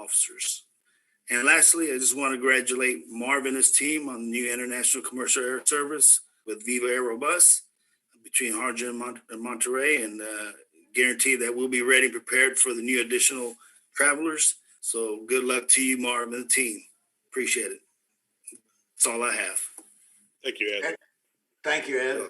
officers. And lastly, I just want to congratulate Marv and his team on the new international commercial air service with Viva Aerobus between Harlingen and Monterey, and guarantee that we'll be ready and prepared for the new additional travelers. So good luck to you, Marv, and the team. Appreciate it. That's all I have. Thank you, Ed. Thank you, Ed.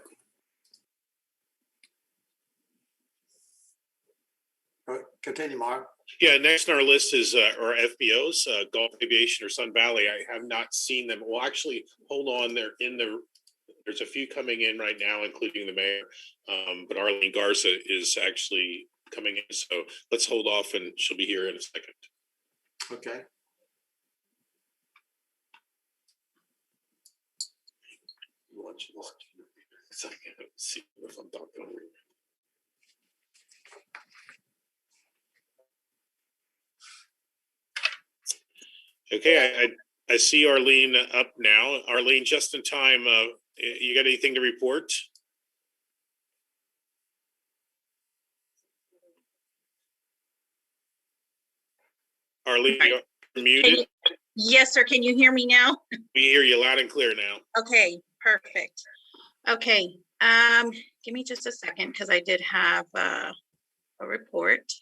Continue, Mark. Yeah, next on our list is our FBOs, Gulf Aviation or Sun Valley. I have not seen them. Well, actually, hold on. There's a few coming in right now, including the mayor. But Arlene Garza is actually coming in. So let's hold off, and she'll be here in a second. Okay. Watch. So I can't see if I'm talking over here. Okay, I see Arlene up now. Arlene, just in time. You got anything to report? Arlene, you're muted. Yes, sir. Can you hear me now? We hear you loud and clear now. Okay, perfect. Okay, give me just a second because I did have a report.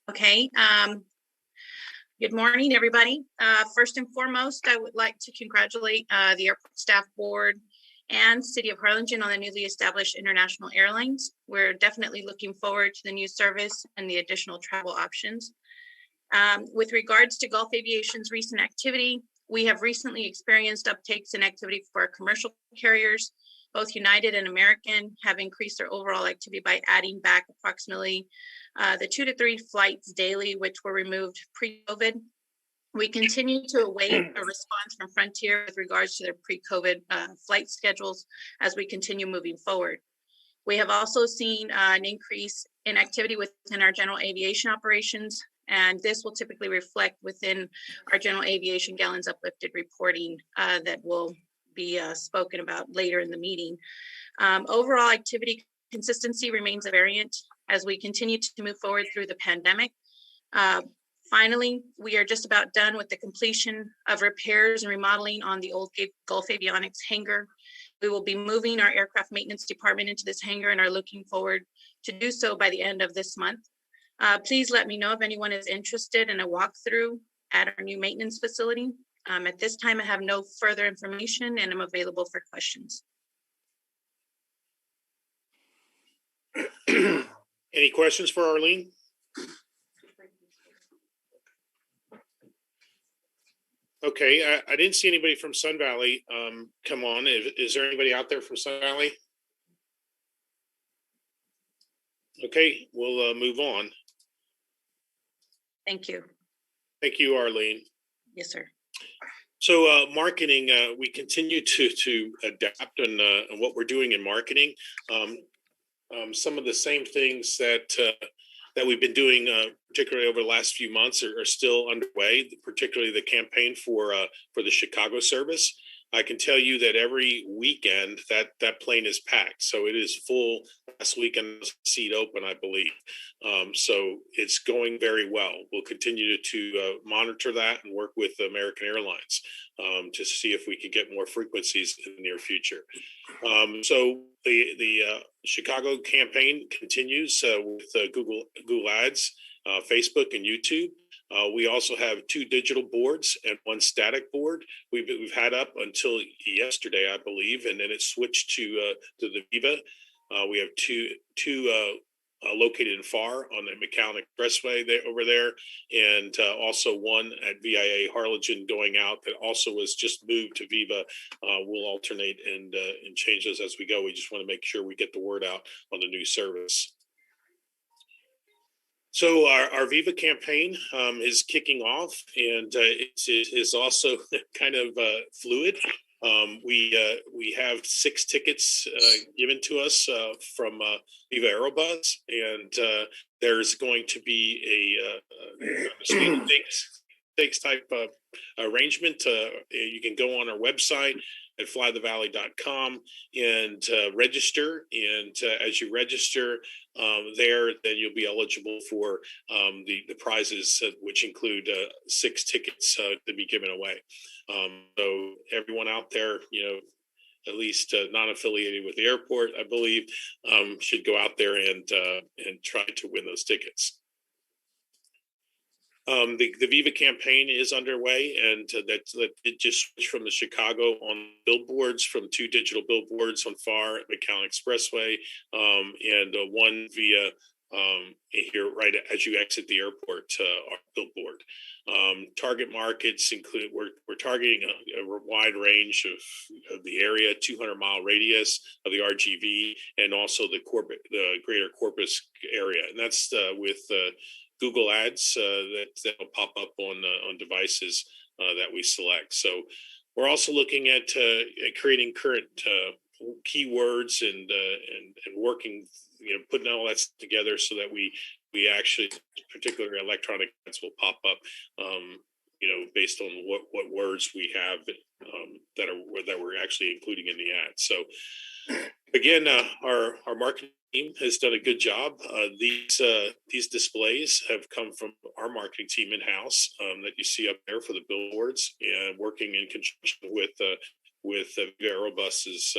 Okay, good morning, everybody. First and foremost, I would like to congratulate the Airport Staff Board and City of Harlingen on the newly established international airlines. We're definitely looking forward to the new service and the additional travel options. With regards to Gulf Aviation's recent activity, we have recently experienced uptakes in activity for our commercial carriers. Both United and American have increased their overall activity by adding back approximately the 2 to 3 flights daily, which were removed pre-COVID. We continue to await a response from Frontier with regards to their pre-COVID flight schedules as we continue moving forward. We have also seen an increase in activity within our general aviation operations, and this will typically reflect within our general aviation gallons uplifted reporting that will be spoken about later in the meeting. Overall activity consistency remains a variant as we continue to move forward through the pandemic. Finally, we are just about done with the completion of repairs and remodeling on the old Gulf Avionics hangar. We will be moving our aircraft maintenance department into this hangar and are looking forward to do so by the end of this month. Please let me know if anyone is interested in a walkthrough at our new maintenance facility. At this time, I have no further information and I'm available for questions. Any questions for Arlene? Okay, I didn't see anybody from Sun Valley come on. Is there anybody out there from Sun Valley? Okay, we'll move on. Thank you. Thank you, Arlene. Yes, sir. So marketing, we continue to adapt on what we're doing in marketing. Some of the same things that we've been doing, particularly over the last few months, are still underway. Particularly the campaign for the Chicago service. I can tell you that every weekend that plane is packed, so it is full. Last weekend seat open, I believe. So it's going very well. We'll continue to monitor that and work with American Airlines to see if we can get more frequencies in the near future. So the Chicago campaign continues with Google Ads, Facebook, and YouTube. We also have 2 digital boards and 1 static board. We've had up until yesterday, I believe, and then it switched to the Viva. We have two located in FAR on the McAllen Expressway over there, and also one at VIA Harlingen going out that also was just moved to Viva. We'll alternate and change those as we go. We just want to make sure we get the word out on the new service. So our Viva campaign is kicking off, and it is also kind of fluid. We have 6 tickets given to us from Viva Aerobus, and there's going to be a stakes type of arrangement. You can go on our website. at flythevalley.com and register. And as you register there, then you'll be eligible for the prizes, which include 6 tickets to be given away. So everyone out there, at least non-affiliated with the airport, I believe, should go out there and try to win those tickets. The Viva campaign is underway, and that it just switched from the Chicago on billboards from 2 digital billboards on FAR at McAllen Expressway, and one via here right as you exit the airport our billboard. Target markets include we're targeting a wide range of the area, 200-mile radius of the RGV, and also the greater Corpus area, and that's with Google Ads that'll pop up on devices that we select. So we're also looking at creating current keywords and working, putting all that together so that we actually, particularly electronic ads, will pop up, based on what words we have that we're actually including in the ad. So again, our marketing team has done a good job. These displays have come from our marketing team in-house that you see up there for the billboards, and working in conjunction with Aerobus's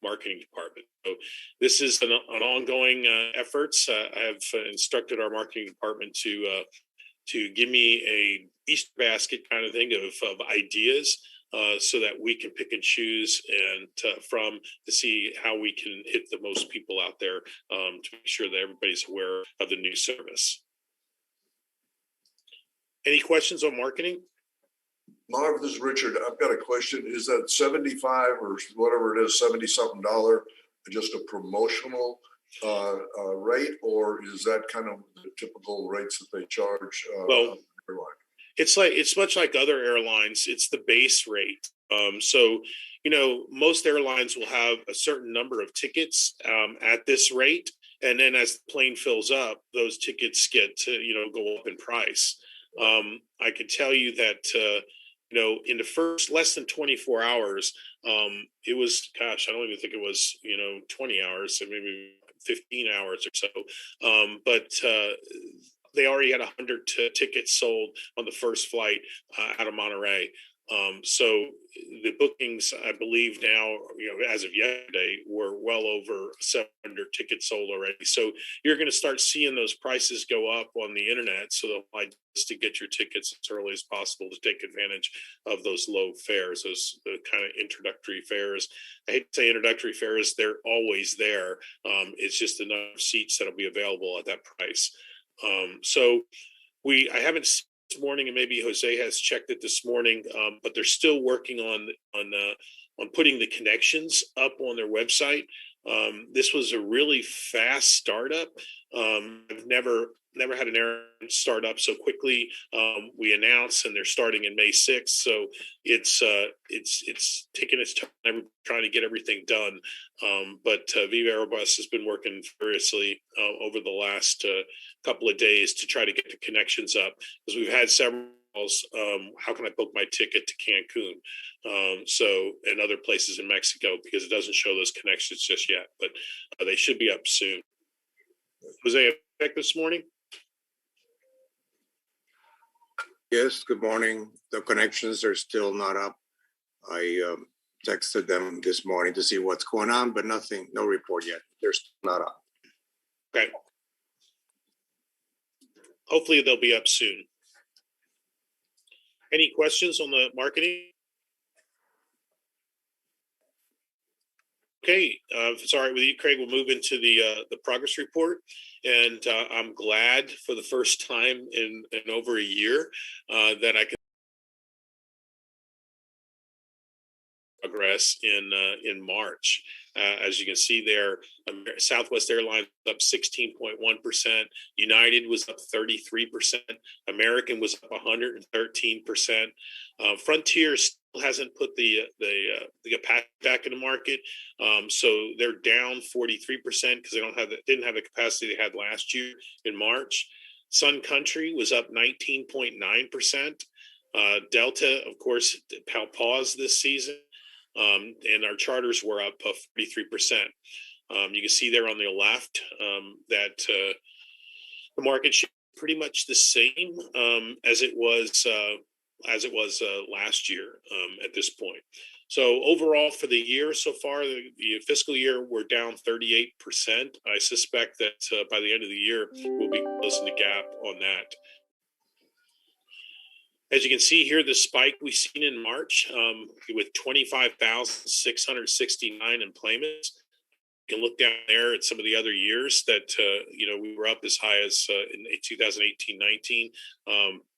marketing department. So this is an ongoing efforts. I have instructed our marketing department to give me a Easter basket kind of thing of ideas, so that we can pick and choose and to see how we can hit the most people out there, to make sure that everybody's aware of the new service. Any questions on marketing? Marv, this is Richard. I've got a question. Is that 75 or whatever it is, 70-something dollar, just a promotional rate, or is that kind of the typical rates that they charge? Well, it's much like other airlines. It's the base rate. So most airlines will have a certain number of tickets at this rate, and then as the plane fills up, those tickets get to go up in price. I can tell you that in the first less than 24 hours, it was, I don't even think it was 20 hours, so maybe 15 hours or so. But they already had 100 tickets sold on the first flight out of Monterey. So the bookings, I believe now, as of yesterday, were well over 700 tickets sold already. So you're going to start seeing those prices go up on the internet. So the idea is to get your tickets as early as possible to take advantage of those low fares, those kind of introductory fares. I hate to say introductory fares, they're always there. It's just the number of seats that'll be available at that price. So I haven't seen this morning, and maybe Jose has checked it this morning, but they're still working on putting the connections up on their website. This was a really fast startup. I've never had an airline start up so quickly. We announced, and they're starting in May 6th, so it's taking its time trying to get everything done. But Viva Aerobus has been working furiously over the last couple of days to try to get the connections up, because we've had several calls. How can I book my ticket to Cancun? And other places in Mexico, because it doesn't show those connections just yet, but they should be up soon. Jose, check this morning? Yes, good morning. The connections are still not up. I texted them this morning to see what's going on, but no report yet. They're still not up. Okay. Hopefully they'll be up soon. Any questions on the marketing? Okay, if it's all right with you, Craig, we'll move into the progress report. And I'm glad for the first time in over a year that I can progress in March. As you can see there, Southwest Airlines up 16.1%, United was up 33%, American was up 113%. Frontier still hasn't put the capacity back in the market, so they're down 43% because they didn't have the capacity they had last year in March. Sun Country was up 19.9%. Delta, of course, paused this season. and our charters were up 43%. You can see there on the left that the market share is pretty much the same as it was last year at this point. So overall for the year so far, the fiscal year, we're down 38%. I suspect that by the end of the year, we'll be closing the gap on that. As you can see here, the spike we've seen in March with 25,669 employments. You can look down there at some of the other years that, we were up as high as in 2018-19,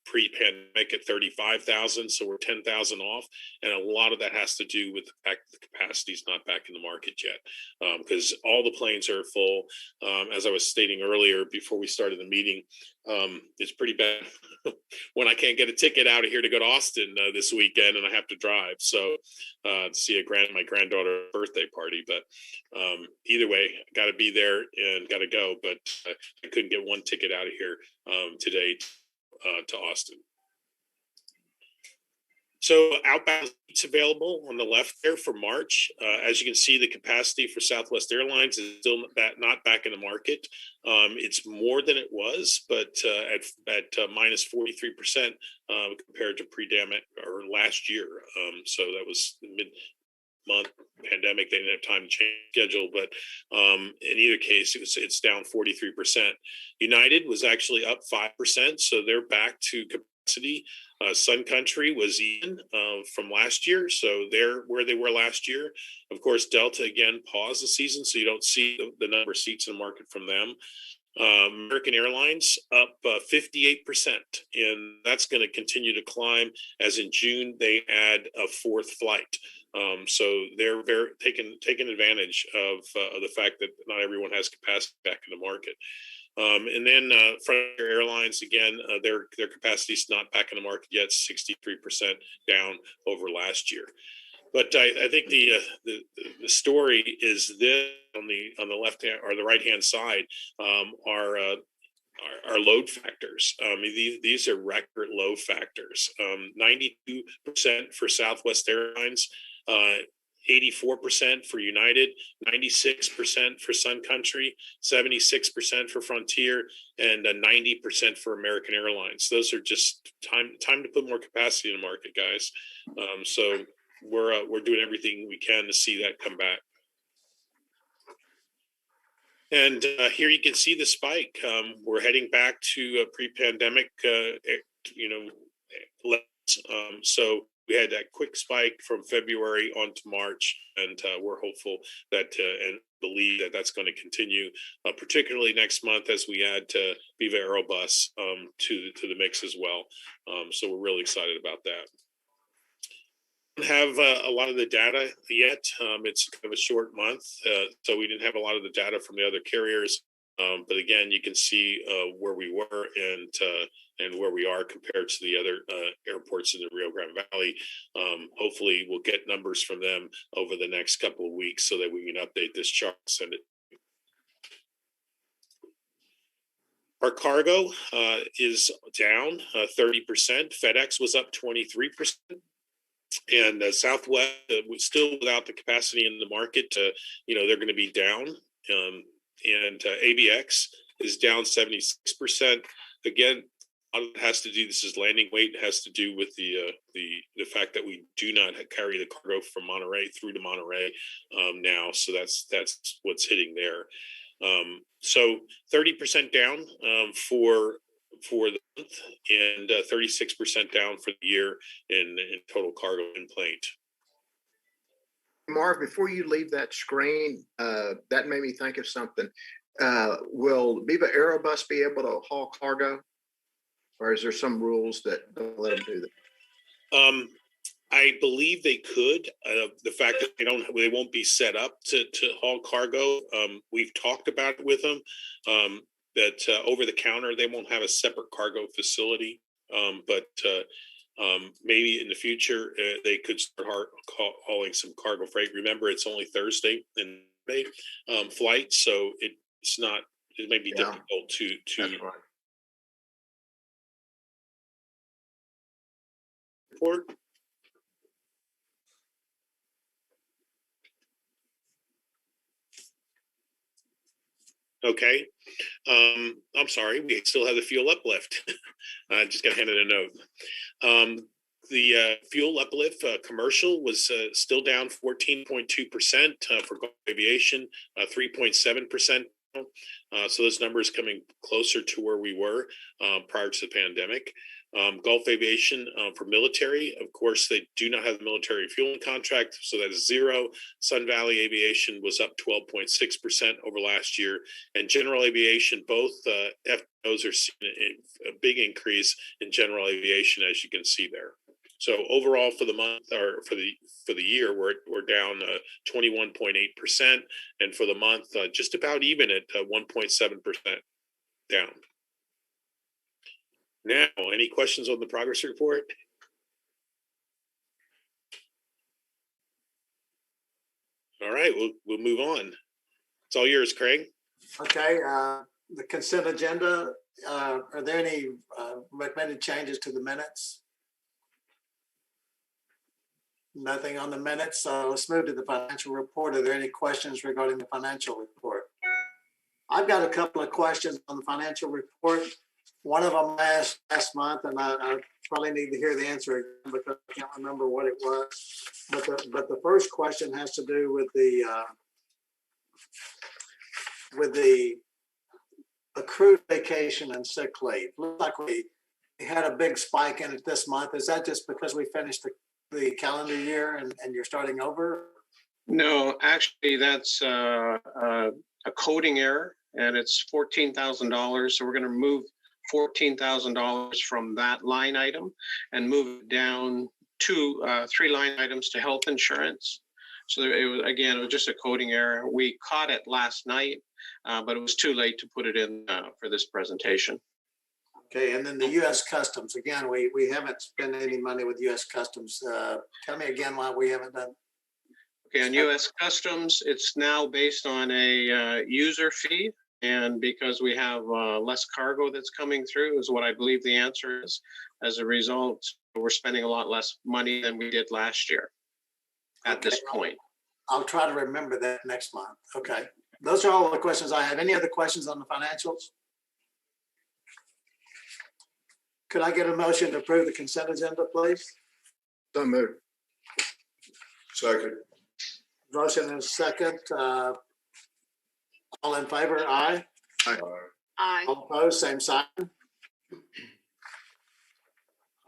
pre-pandemic at 35,000. So we're 10,000 off. And a lot of that has to do with the fact that the capacity is not back in the market yet, because all the planes are full. As I was stating earlier before we started the meeting, it's pretty bad when I can't get a ticket out of here to go to Austin this weekend and I have to drive. So to see my granddaughter's birthday party, but either way, got to be there and got to go. But I couldn't get one ticket out of here today to Austin. So outbound seats available on the left there for March. As you can see, the capacity for Southwest Airlines is still not back in the market. It's more than it was, but at minus 43% compared to pre-pandemic or last year. So that was the mid-month pandemic. They didn't have time to change schedule, but in either case, it's down 43%. United was actually up 5%, so they're back to capacity. Sun Country was even from last year, so they're where they were last year. Of course, Delta again paused the season, so you don't see the number of seats in the market from them. American Airlines up 58%, and that's going to continue to climb as in June they add a fourth flight. So they're taking advantage of the fact that not everyone has capacity back in the market. And then Frontier Airlines, again, their capacity is not back in the market yet, 63% down over last year. But I think the story is this on the left hand or the right hand side are load factors. These are record load factors. 92% for Southwest Airlines. 84% for United, 96% for Sun Country, 76% for Frontier, and 90% for American Airlines. Those are just time to put more capacity in the market, guys. So we're doing everything we can to see that come back. And here you can see the spike. We're heading back to pre-pandemic, levels. So we had that quick spike from February on to March, and we're hopeful that and believe that that's going to continue, particularly next month as we add Viva Aerobus to the mix as well. So we're really excited about that. Don't have a lot of the data yet. It's kind of a short month, so we didn't have a lot of the data from the other carriers. But again, you can see where we were and where we are compared to the other airports in the Rio Grande Valley. Hopefully, we'll get numbers from them over the next couple of weeks so that we can update this chart, send it. Our cargo is down 30%. FedEx was up 23%. And Southwest was still without the capacity in the market. They're going to be down. And ABX is down 76%. Again, a lot of it has to do, this is landing weight, has to do with the fact that we do not carry the cargo from Monterey through to Monterey now. So that's what's hitting there. So 30% down for the month and 36% down for the year in total cargo and plate. Marv, before you leave that screen, that made me think of something. Will Viva Aerobus be able to haul cargo, or is there some rules that don't let them do that? I believe they could. The fact that they won't be set up to haul cargo. We've talked about it with them. That over the counter, they won't have a separate cargo facility, but maybe in the future they could start hauling some cargo freight. Remember, it's only Thursday and Friday flights, so it's not. It may be difficult to. That's right. Report. Okay. I'm sorry, we still have the fuel uplift. I just got handed a note. The fuel uplift commercial was still down 14.2% for Gulf Aviation, 3.7%. So this number is coming closer to where we were prior to the pandemic. Gulf Aviation for military, of course, they do not have the military fueling contract, so that is zero. Sun Valley Aviation was up 12.6% over last year, and general aviation, both FBOs are seeing a big increase in general aviation, as you can see there. So overall, for the month or for the year, we're down 21.8%, and for the month, just about even at 1.7% down. Now, any questions on the progress report? All right, we'll move on. It's all yours, Craig. Okay, the consent agenda, are there any recommended changes to the minutes? Nothing on the minutes, so let's move to the financial report. Are there any questions regarding the financial report? I've got a couple of questions on the financial report. One of them I asked last month, and I probably need to hear the answer again because I can't remember what it was. But the first question has to do with the accrued vacation and sick leave. Looks like we had a big spike in it this month. Is that just because we finished the calendar year and you're starting over? No, actually, that's a coding error, and it's $14,000. So we're going to remove $14,000 from that line item and move it down to 3 line items to health insurance. So it was just a coding error. We caught it last night, but it was too late to put it in for this presentation. Okay, and then the U.S. Customs, again, we haven't spent any money with U.S. Customs. Tell me again why we haven't done. Okay, on U.S. Customs, it's now based on a user fee, and because we have less cargo that's coming through is what I believe the answer is. As a result, we're spending a lot less money than we did last year at this point. I'll try to remember that next month. Okay, those are all the questions I have. Any other questions on the financials? Could I get a motion to approve the consent agenda, please? So moved. Second. Motion and a second. All in favor, aye. Aye. All opposed, same sign.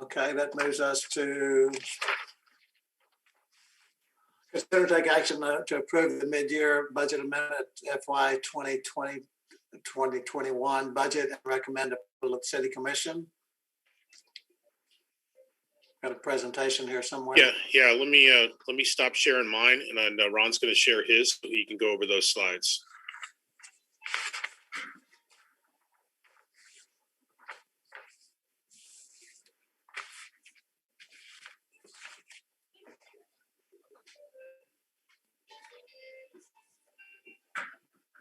Okay, that moves us to consider take action to approve the mid-year budget amendment FY 2020-2021 budget and recommend approval of the City Commission. Got a presentation here somewhere. Yeah. Let me stop sharing mine, and then Ron's going to share his, so he can go over those slides.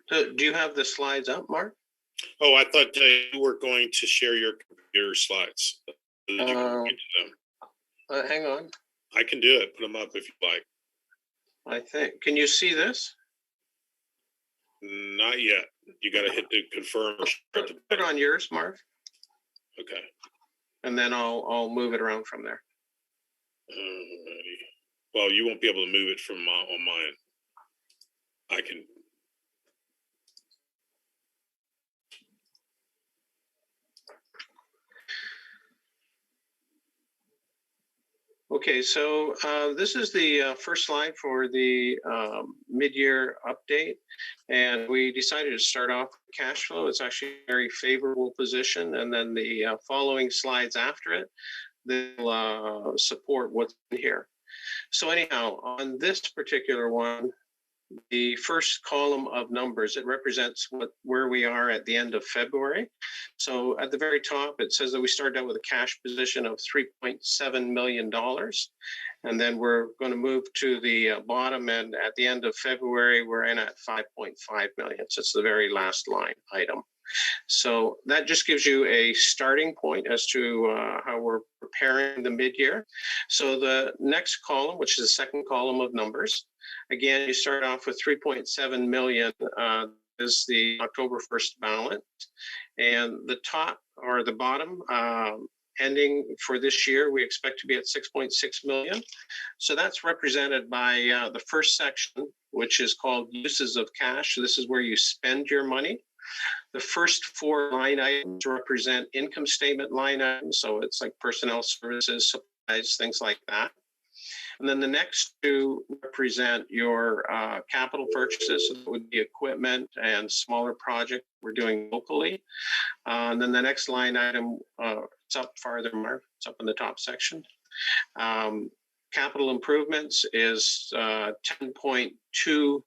So do you have the slides up, Mark? Oh, I thought you were going to share your computer slides. Hang on. I can do it. Put them up if you like. I think. Can you see this? Not yet. You got to hit the confirm or share. Put it on yours, Mark, Okay. and then I'll move it around from there. Alrighty. Well, you won't be able to move it from on mine. I can. Okay, so this is the first slide for the mid-year update, and we decided to start off with cash flow. It's actually a very favorable position, and then the following slides after it, they'll support what's in here. So anyhow, on this particular one, the first column of numbers, it represents where we are at the end of February. So at the very top, it says that we started out with a cash position of $3.7 million. And then we're going to move to the bottom, and at the end of February, we're in at 5.5 million. So it's the very last line item. So that just gives you a starting point as to how we're preparing the mid-year. So the next column, which is the second column of numbers, again, you start off with 3.7 million is the October 1st balance. And the top or the bottom ending for this year, we expect to be at 6.6 million. So that's represented by the first section, which is called uses of cash. This is where you spend your money. The first four line items represent income statement line items. So it's like personnel services, supplies, things like that. And then the next two represent your capital purchases. So that would be equipment and smaller projects we're doing locally. And then the next line item, it's up farther, Mark, it's up in the top section. Capital improvements is $10.2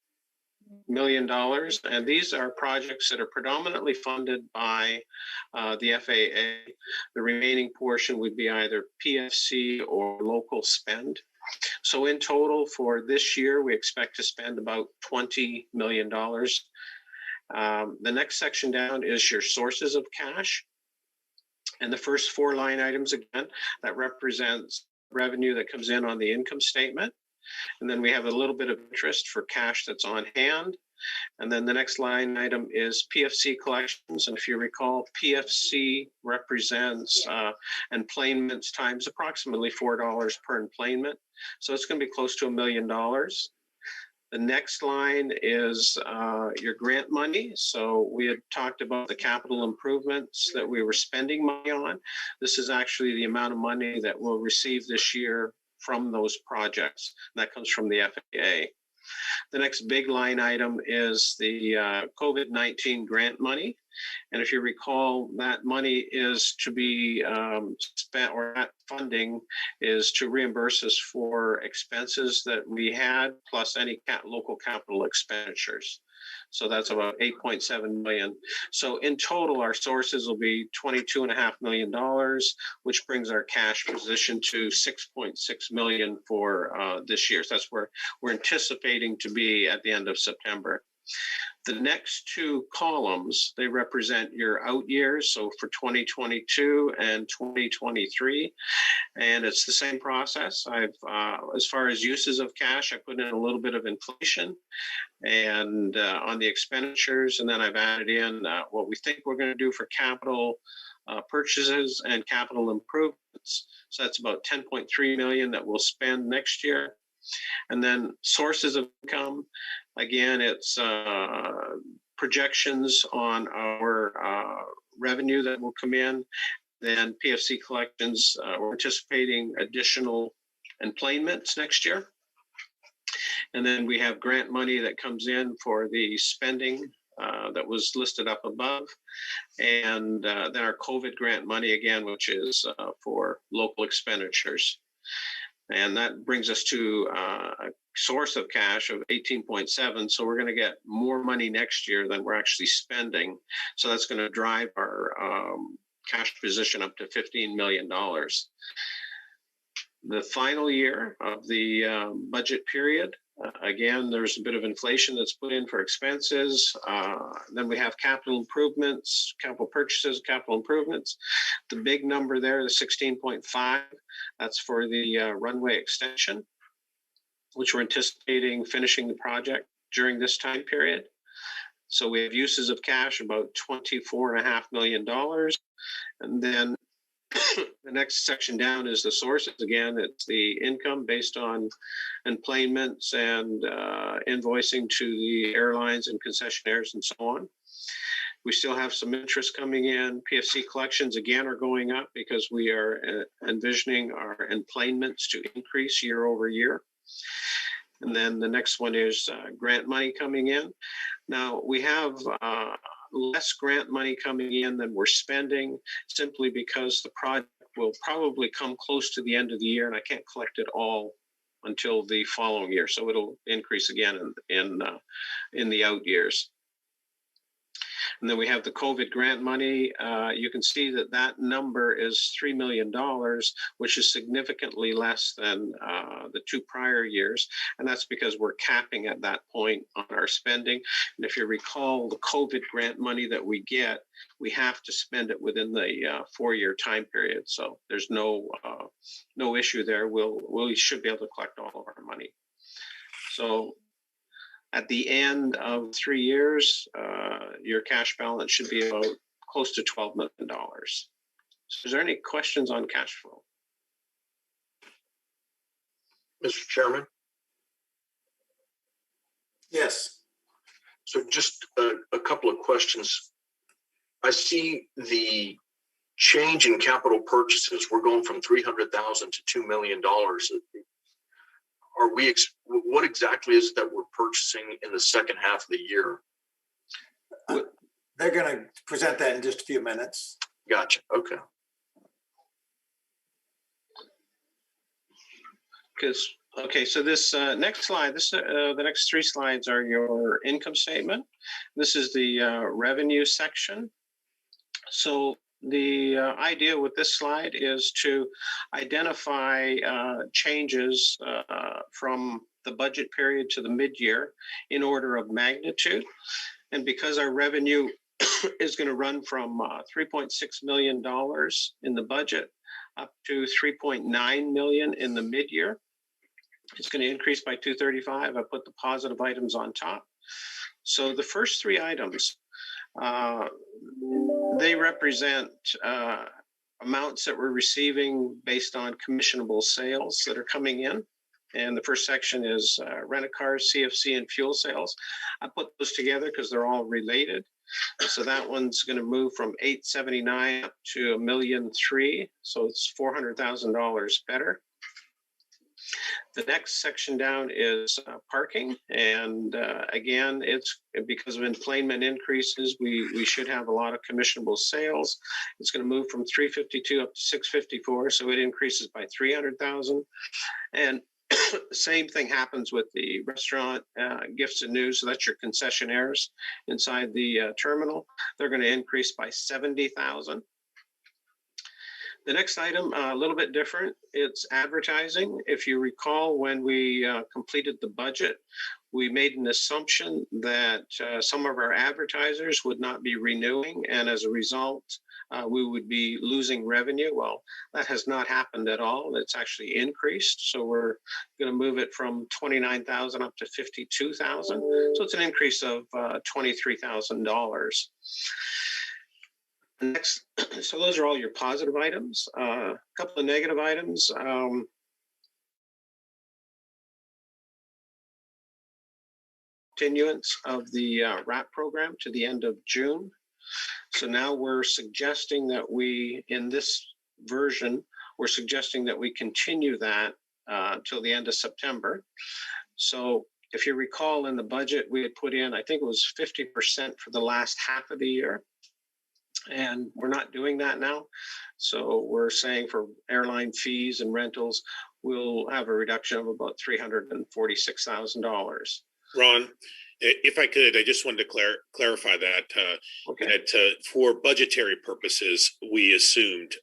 million. And these are projects that are predominantly funded by the FAA. The remaining portion would be either PFC or local spend. So in total for this year, we expect to spend about $20 million. The next section down is your sources of cash. And the first four line items, again, that represents revenue that comes in on the income statement. And then we have a little bit of interest for cash that's on hand. And then the next line item is PFC collections. And if you recall, PFC represents emplanements times approximately $4 per emplanement. So it's going to be close to $1 million. The next line is your grant money. So we had talked about the capital improvements that we were spending money on. This is actually the amount of money that we'll receive this year from those projects. That comes from the FAA. The next big line item is the COVID-19 grant money. And if you recall, that money is to be spent, or that funding is to reimburse us for expenses that we had, plus any local capital expenditures. So that's about 8.7 million. So in total, our sources will be $22.5 million, which brings our cash position to 6.6 million for this year. So that's where we're anticipating to be at the end of September. The next two columns, they represent your out years. So for 2022 and 2023, and it's the same process. As far as uses of cash, I put in a little bit of inflation and on the expenditures, and then I've added in what we think we're going to do for capital purchases and capital improvements. So that's about 10.3 million that we'll spend next year. And then sources of income, again, it's projections on our revenue that will come in. Then PFC collections, we're anticipating additional emplanements next year. And then we have grant money that comes in for the spending that was listed up above. And then our COVID grant money again, which is for local expenditures. And that brings us to a source of cash of 18.7. So we're going to get more money next year than we're actually spending. So that's going to drive our cash position up to $15 million. The final year of the budget period, again, there's a bit of inflation that's put in for expenses. Then we have capital improvements, capital purchases, capital improvements. The big number there, the 16.5, that's for the runway extension, which we're anticipating finishing the project during this time period. So we have uses of cash, about $24.5 million. And then the next section down is the sources. Again, it's the income based on emplanements and invoicing to the airlines and concessionaires and so on. We still have some interest coming in. PFC collections, again, are going up because we are envisioning our emplanements to increase year over year. And then the next one is grant money coming in. Now, we have less grant money coming in than we're spending, simply because the project will probably come close to the end of the year, and I can't collect it all until the following year. So it'll increase again in the out years. And then we have the COVID grant money. You can see that that number is $3 million, which is significantly less than the two prior years. And that's because we're capping at that point on our spending. And if you recall, the COVID grant money that we get, we have to spend it within the 4-year time period. So there's no issue there. We should be able to collect all of our money. So at the end of 3 years, your cash balance should be about close to $12 million. So is there any questions on cash flow? Mr. Chairman, Yes. so just a couple of questions. I see the change in capital purchases. We're going from 300,000 to $2 million. Are we? What exactly is it that we're purchasing in the second half of the year? They're going to present that in just a few minutes. Gotcha. Okay. Okay, so this next slide, the next 3 slides are your income statement. This is the revenue section. So the idea with this slide is to identify changes from the budget period to the mid-year in order of magnitude. And because our revenue is going to run from $3.6 million in the budget up to $3.9 million in the mid-year, it's going to increase by 235. I put the positive items on top. So the first 3 items, they represent amounts that we're receiving based on commissionable sales that are coming in. And the first section is rent-a-cars, CFC, and fuel sales. I put those together because they're all related. So that one's going to move from $879 up to $1.3 million. So it's $400,000 better. The next section down is parking. And again, it's because of employment increases, we should have a lot of commissionable sales. It's going to move from 352 up to 654. So it increases by 300,000. And the same thing happens with the restaurant, gifts and news. So that's your concessionaires inside the terminal. They're going to increase by 70,000. The next item, a little bit different. It's advertising. If you recall, when we completed the budget, we made an assumption that some of our advertisers would not be renewing, and as a result, we would be losing revenue. Well, that has not happened at all. It's actually increased. So we're going to move it from 29,000 up to 52,000. So it's an increase of $23,000. Next, so those are all your positive items. A couple of negative items. Continuance of the RAP program to the end of June. So now we're suggesting that we, in this version, we're suggesting that we continue that till the end of September. So if you recall in the budget, we had put in, I think it was 50% for the last half of the year. And we're not doing that now. So we're saying for airline fees and rentals, we'll have a reduction of about $346,000. Ron, if I could, I just wanted to clarify that Okay. that for budgetary purposes, we assumed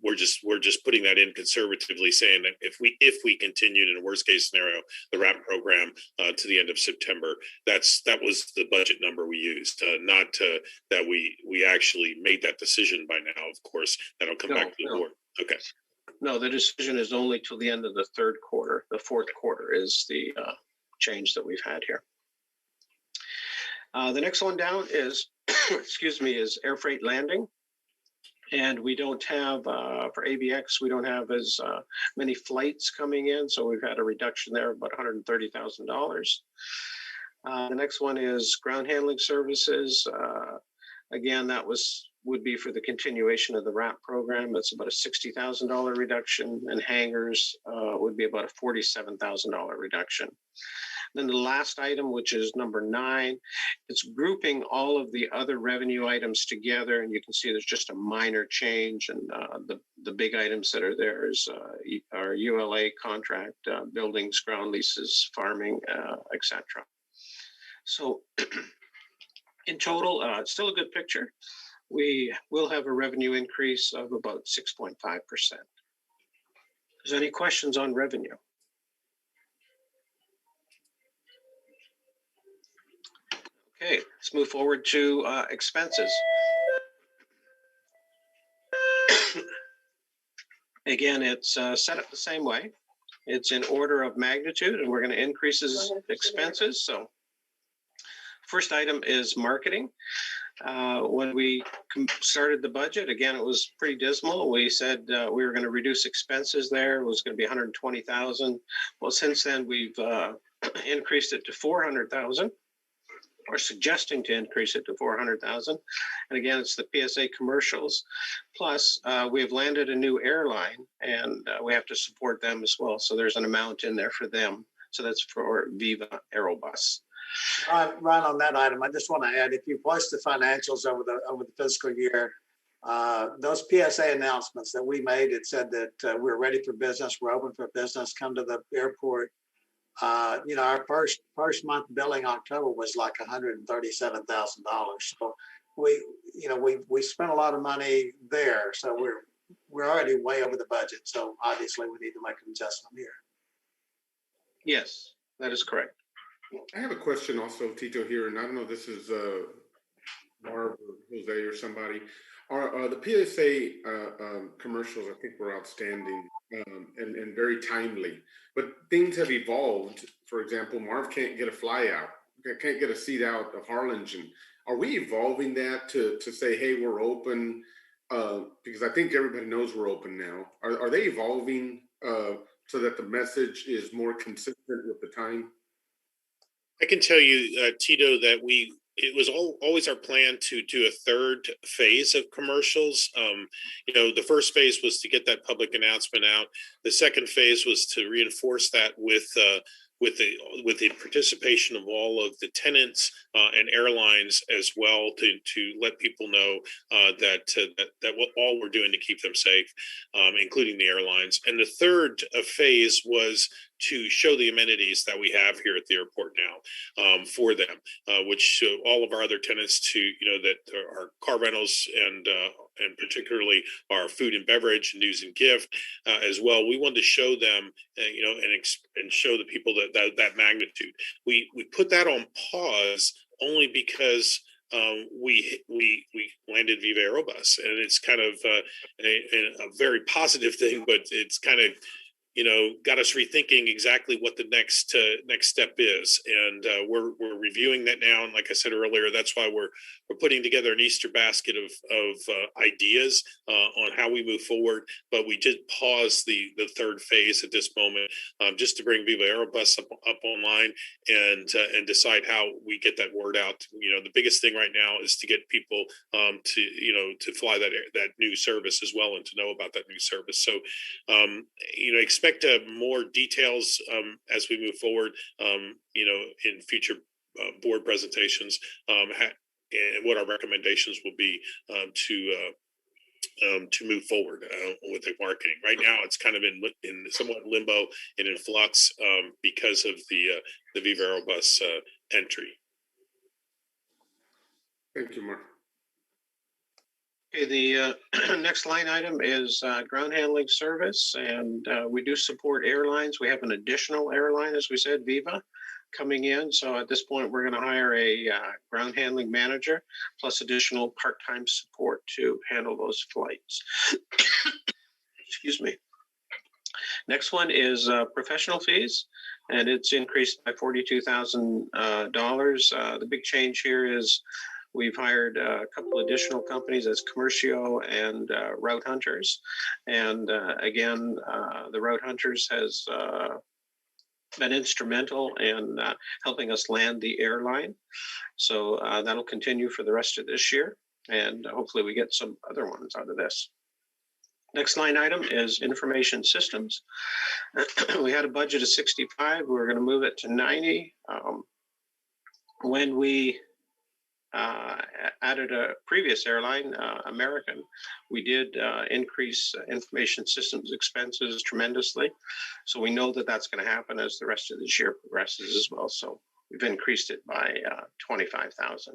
we're just putting that in conservatively, saying that if we continued in a worst case scenario the RAP program to the end of September, that was the budget number we used, not that we actually made that decision by now. Of course, that'll come back to the board. Okay. No, the decision is only till the end of the third quarter. The fourth quarter is the change that we've had here. The next one down is, excuse me, is air freight landing. And we don't have, for ABX, we don't have as many flights coming in. So we've had a reduction there of about $130,000. The next one is ground handling services. Again, that would be for the continuation of the RAP program. That's about a $60,000 reduction, and hangars would be about a $47,000 reduction. Then the last item, which is number 9, it's grouping all of the other revenue items together, and you can see there's just a minor change. And the big items that are there is our ULA contract, buildings, ground leases, farming, etc. So in total, it's still a good picture. We will have a revenue increase of about 6.5%. Is there any questions on revenue? Okay, let's move forward to expenses. Again, it's set up the same way. It's in order of magnitude, and we're going to increase expenses. So First item is marketing. When we started the budget, again, it was pretty dismal. We said we were going to reduce expenses there. It was going to be 120,000. Well, since then, we've increased it to 400,000, or suggesting to increase it to 400,000. And again, it's the PSA commercials. Plus, we've landed a new airline, and we have to support them as well. So there's an amount in there for them. So that's for Viva Aerobus. Ron, on that item, I just want to add, if you watch the financials over the fiscal year, those PSA announcements that we made, it said that we're ready for business, we're open for business, come to the airport. Our first month billing October was like $137,000. So we spent a lot of money there. So we're already way over the budget. So obviously we need to make an adjustment here. Yes, that is correct. I have a question also, Tito, here, and I don't know if this is Marv or Jose or somebody. Are the PSA commercials, I think, were outstanding and very timely, but things have evolved. For example, Marv can't get a fly out, can't get a seat out of Harlingen. Are we evolving that to say, hey, we're open? Because I think everybody knows we're open now. Are they evolving so that the message is more consistent with the time? I can tell you, Tito, that it was always our plan to do a third phase of commercials. The first phase was to get that public announcement out. The second phase was to reinforce that with the participation of all of the tenants and airlines as well, to let people know that all we're doing to keep them safe, including the airlines. And the third phase was to show the amenities that we have here at the airport now for them, which all of our other tenants that are car rentals and particularly our food and beverage, news and gift as well. We wanted to show them, and show the people that magnitude. We put that on pause only because we landed Viva Aerobus, and it's kind of a very positive thing, but it's kind of got us rethinking exactly what the next step is, and we're reviewing that now. And like I said earlier, that's why we're putting together an Easter basket of ideas on how we move forward. But we did pause the third phase at this moment, just to bring Viva Aerobus up online and decide how we get that word out. The biggest thing right now is to get people to fly that new service as well, and to know about that new service. So expect more details as we move forward, in future board presentations, and what our recommendations will be to move forward with the marketing. Right now, it's kind of in somewhat limbo and in flux because of the Viva Aerobus entry. Thank you, Mark. Okay, the next line item is ground handling service, and we do support airlines. We have an additional airline, as we said, Viva, coming in. So at this point, we're going to hire a ground handling manager, plus additional part-time support to handle those flights. Excuse me. Next one is professional fees, and it's increased by $42,000. The big change here is we've hired a couple additional companies as Commercio and Route Hunters. And again, the Route Hunters has been instrumental in helping us land the airline. So that'll continue for the rest of this year. And hopefully we get some other ones out of this. Next line item is information systems. We had a budget of 65. We're going to move it to 90. When we added a previous airline, American, we did increase information systems expenses tremendously. So we know that that's going to happen as the rest of this year progresses as well. So we've increased it by 25,000.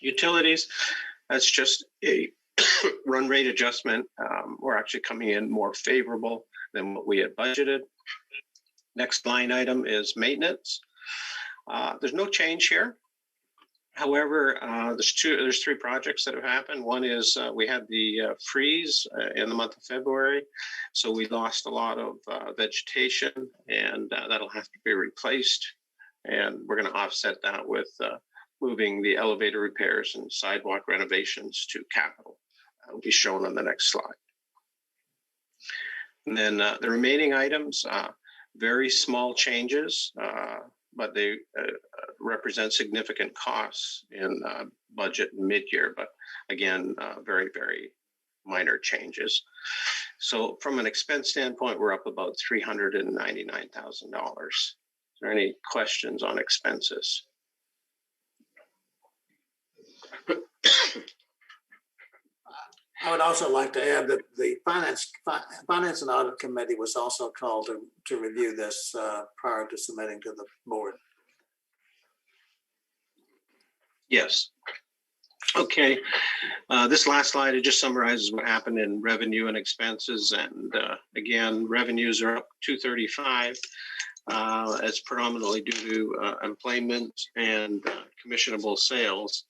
Utilities, that's just a run rate adjustment. We're actually coming in more favorable than what we had budgeted. Next line item is maintenance. There's no change here. However, there's three projects that have happened. One is we had the freeze in the month of February, so we lost a lot of vegetation, and that'll have to be replaced. And we're going to offset that with moving the elevator repairs and sidewalk renovations to capital. Will be shown on the next slide. And then the remaining items, very small changes, but they represent significant costs in budget mid-year, but again, very, very minor changes. So from an expense standpoint, we're up about $399,000. Is there any questions on expenses? I would also like to add that the Finance and Audit Committee was also called to review this prior to submitting to the board. Yes. Okay. This last slide, it just summarizes what happened in revenue and expenses. And again, revenues are up 235. It's predominantly due to employment and commissionable sales.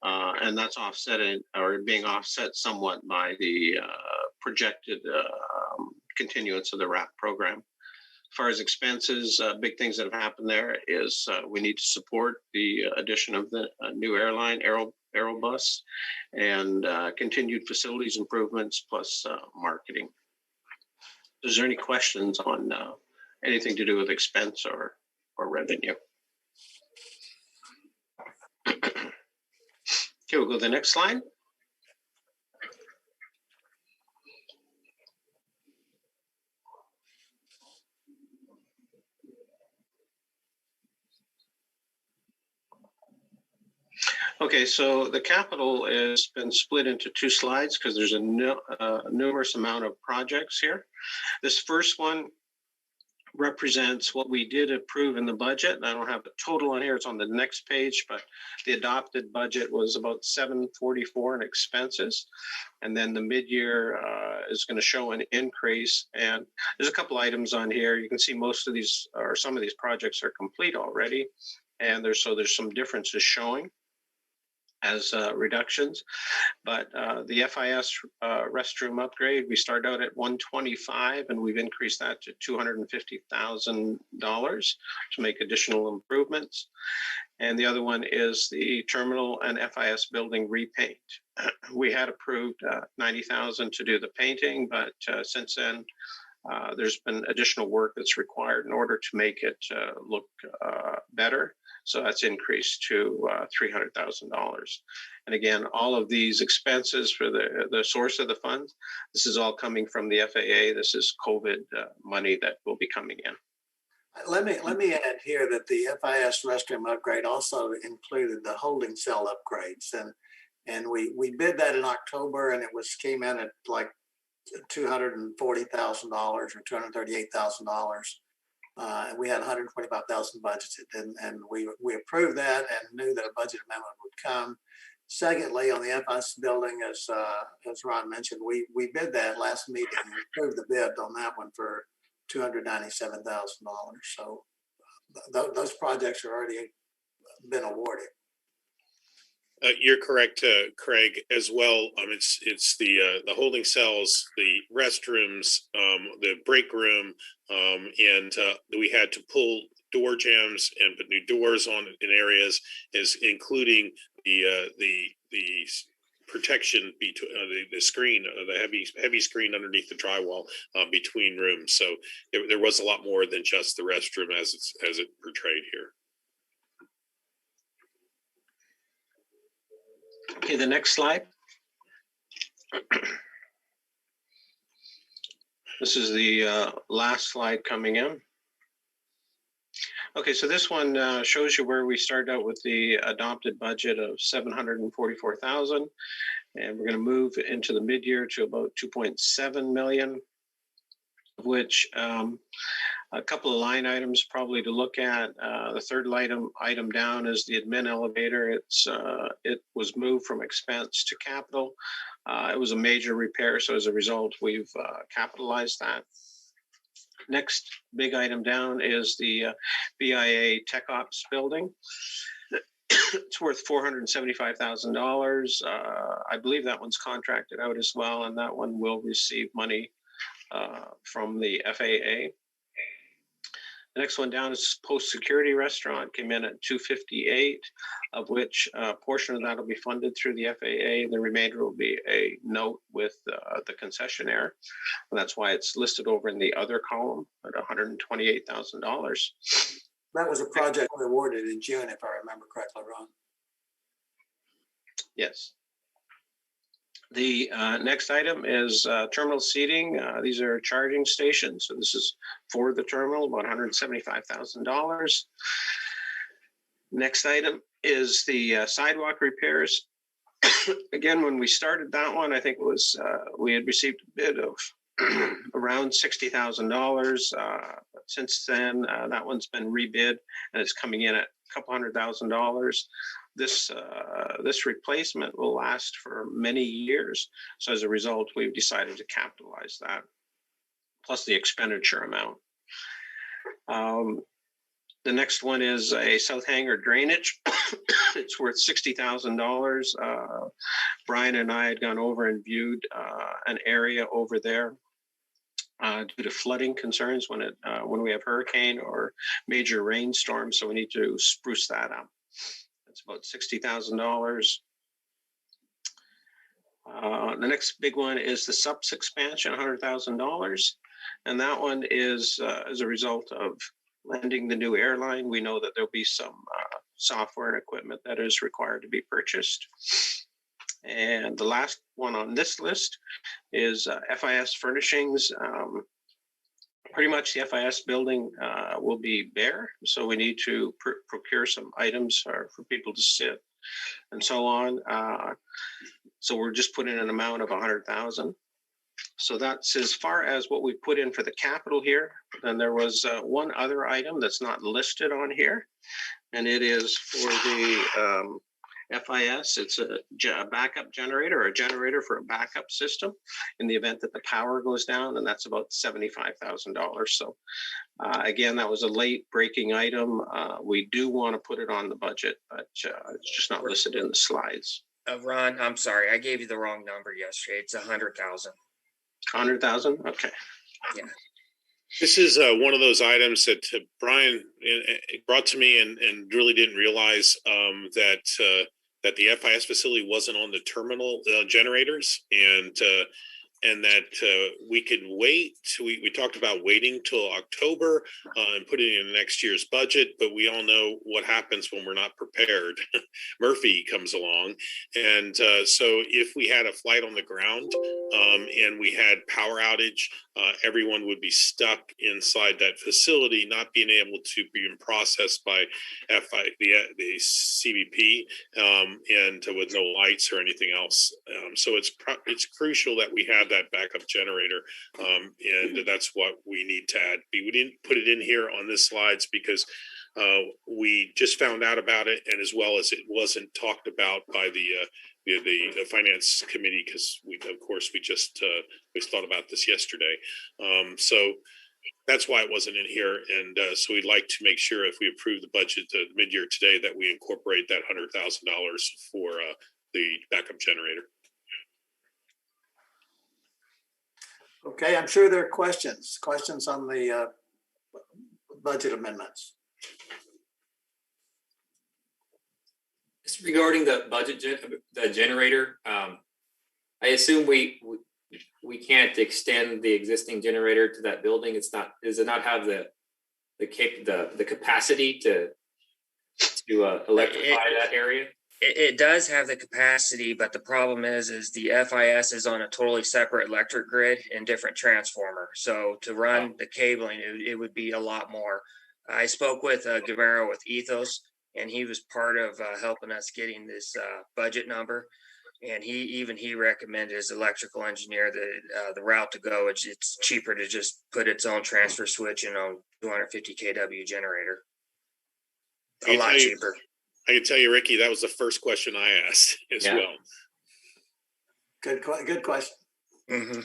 And that's offset or being offset somewhat by the projected continuance of the RAP program. As far as expenses, big things that have happened there is we need to support the addition of the new airline, Aerobus, and continued facilities improvements plus marketing. Is there any questions on anything to do with expense or revenue? Okay, we'll go to the next slide. Okay, so the capital has been split into two slides because there's a numerous amount of projects here. This first one represents what we did approve in the budget. I don't have the total on here, it's on the next page, but the adopted budget was about $744 in expenses. And then the mid-year is going to show an increase. And there's a couple items on here. You can see most of these, or some of these projects are complete already. And there's some differences showing as reductions, but the FIS restroom upgrade, we started out at 125 and we've increased that to $250,000 to make additional improvements. And the other one is the terminal and FIS building repaint. We had approved $90,000 to do the painting, but since then there's been additional work that's required in order to make it look better. So that's increased to $300,000. And again, all of these expenses for the source of the funds, this is all coming from the FAA. This is COVID money that will be coming in. Let me add here that the FIS restroom upgrade also included the holding cell upgrades, and we bid that in October, and it came in at like $240,000 or $238,000. And we had $125,000 budgeted, and we approved that and knew that a budget amendment would come. Secondly, on the FIS building, as Ron mentioned, we bid that last meeting and approved the bid on that one for $297,000. So those projects are already been awarded. You're correct, Craig, as well. It's the holding cells, the restrooms, the break room, and we had to pull door jams and put new doors on in areas, is including the protection between the screen, the heavy screen underneath the drywall between rooms. So there was a lot more than just the restroom as it portrayed here. Okay, the next slide. This is the last slide coming in. Okay, so this one shows you where we started out with the adopted budget of $744,000, and we're going to move into the mid-year to about $2.7 million, of which a couple of line items probably to look at. The third item down is the admin elevator. It was moved from expense to capital. It was a major repair, so as a result, we've capitalized that. Next big item down is the BIA Tech Ops building. It's worth $475,000. I believe that one's contracted out as well, and that one will receive money from the FAA. The next one down is Post Security Restaurant, came in at 258, of which a portion of that will be funded through the FAA. The remainder will be a note with the concessionaire. And that's why it's listed over in the other column at $128,000. That was a project we awarded in June, if I remember correctly, Ron. Yes. The next item is terminal seating. These are charging stations. So this is for the terminal, about $175,000. Next item is the sidewalk repairs. Again, when we started that one, I think it was we had received a bid of around $60,000. Since then, that one's been rebid and it's coming in at a couple $100,000. This replacement will last for many years. So as a result, we've decided to capitalize that, plus the expenditure amount. The next one is a South Hangar drainage. It's worth $60,000. Brian and I had gone over and viewed an area over there due to flooding concerns when we have hurricane or major rainstorms. So we need to spruce that up. It's about $60,000. The next big one is the SUPS expansion, $100,000. And that one is as a result of landing the new airline. We know that there'll be some software and equipment that is required to be purchased. And the last one on this list is FIS furnishings. Pretty much the FIS building will be bare. So we need to procure some items for people to sit and so on. So we're just putting an amount of 100,000. So that's as far as what we put in for the capital here. Then there was one other item that's not listed on here, and it is for the FIS. It's a backup generator, or a generator for a backup system in the event that the power goes down, and that's about $75,000. So again, that was a late breaking item. We do want to put it on the budget, but it's just not listed in the slides. Ron, I'm sorry, I gave you the wrong number yesterday. It's 100,000. 100,000. Okay. Yeah. This is one of those items that Brian brought to me and really didn't realize that the FIS facility wasn't on the terminal generators, and that we could wait. We talked about waiting till October and putting it in next year's budget, but we all know what happens when we're not prepared. Murphy comes along. And so if we had a flight on the ground and we had power outage, everyone would be stuck inside that facility, not being able to be processed by the CBP and with no lights or anything else. So it's crucial that we have that backup generator, and that's what we need to add. We didn't put it in here on this slides because we just found out about it, and as well as it wasn't talked about by the finance committee, because we just thought about this yesterday. So that's why it wasn't in here, and so we'd like to make sure if we approve the budget mid-year today that we incorporate that $100,000 for the backup generator. Okay, I'm sure there are questions on the budget amendments. Just regarding the budget, the generator, I assume we can't extend the existing generator to that building. Does it not have the capacity to electrify that area? It does have the capacity, but the problem is the FIS is on a totally separate electric grid and different transformer. So to run the cabling, it would be a lot more. I spoke with Guevara with Ethos, and he was part of helping us getting this budget number. And he recommended his electrical engineer that the route to go, it's cheaper to just put its own transfer switch in on 250 kW generator. A lot cheaper. I can tell you, Ricky, that was the first question I asked as well. Good question. Mm-hmm.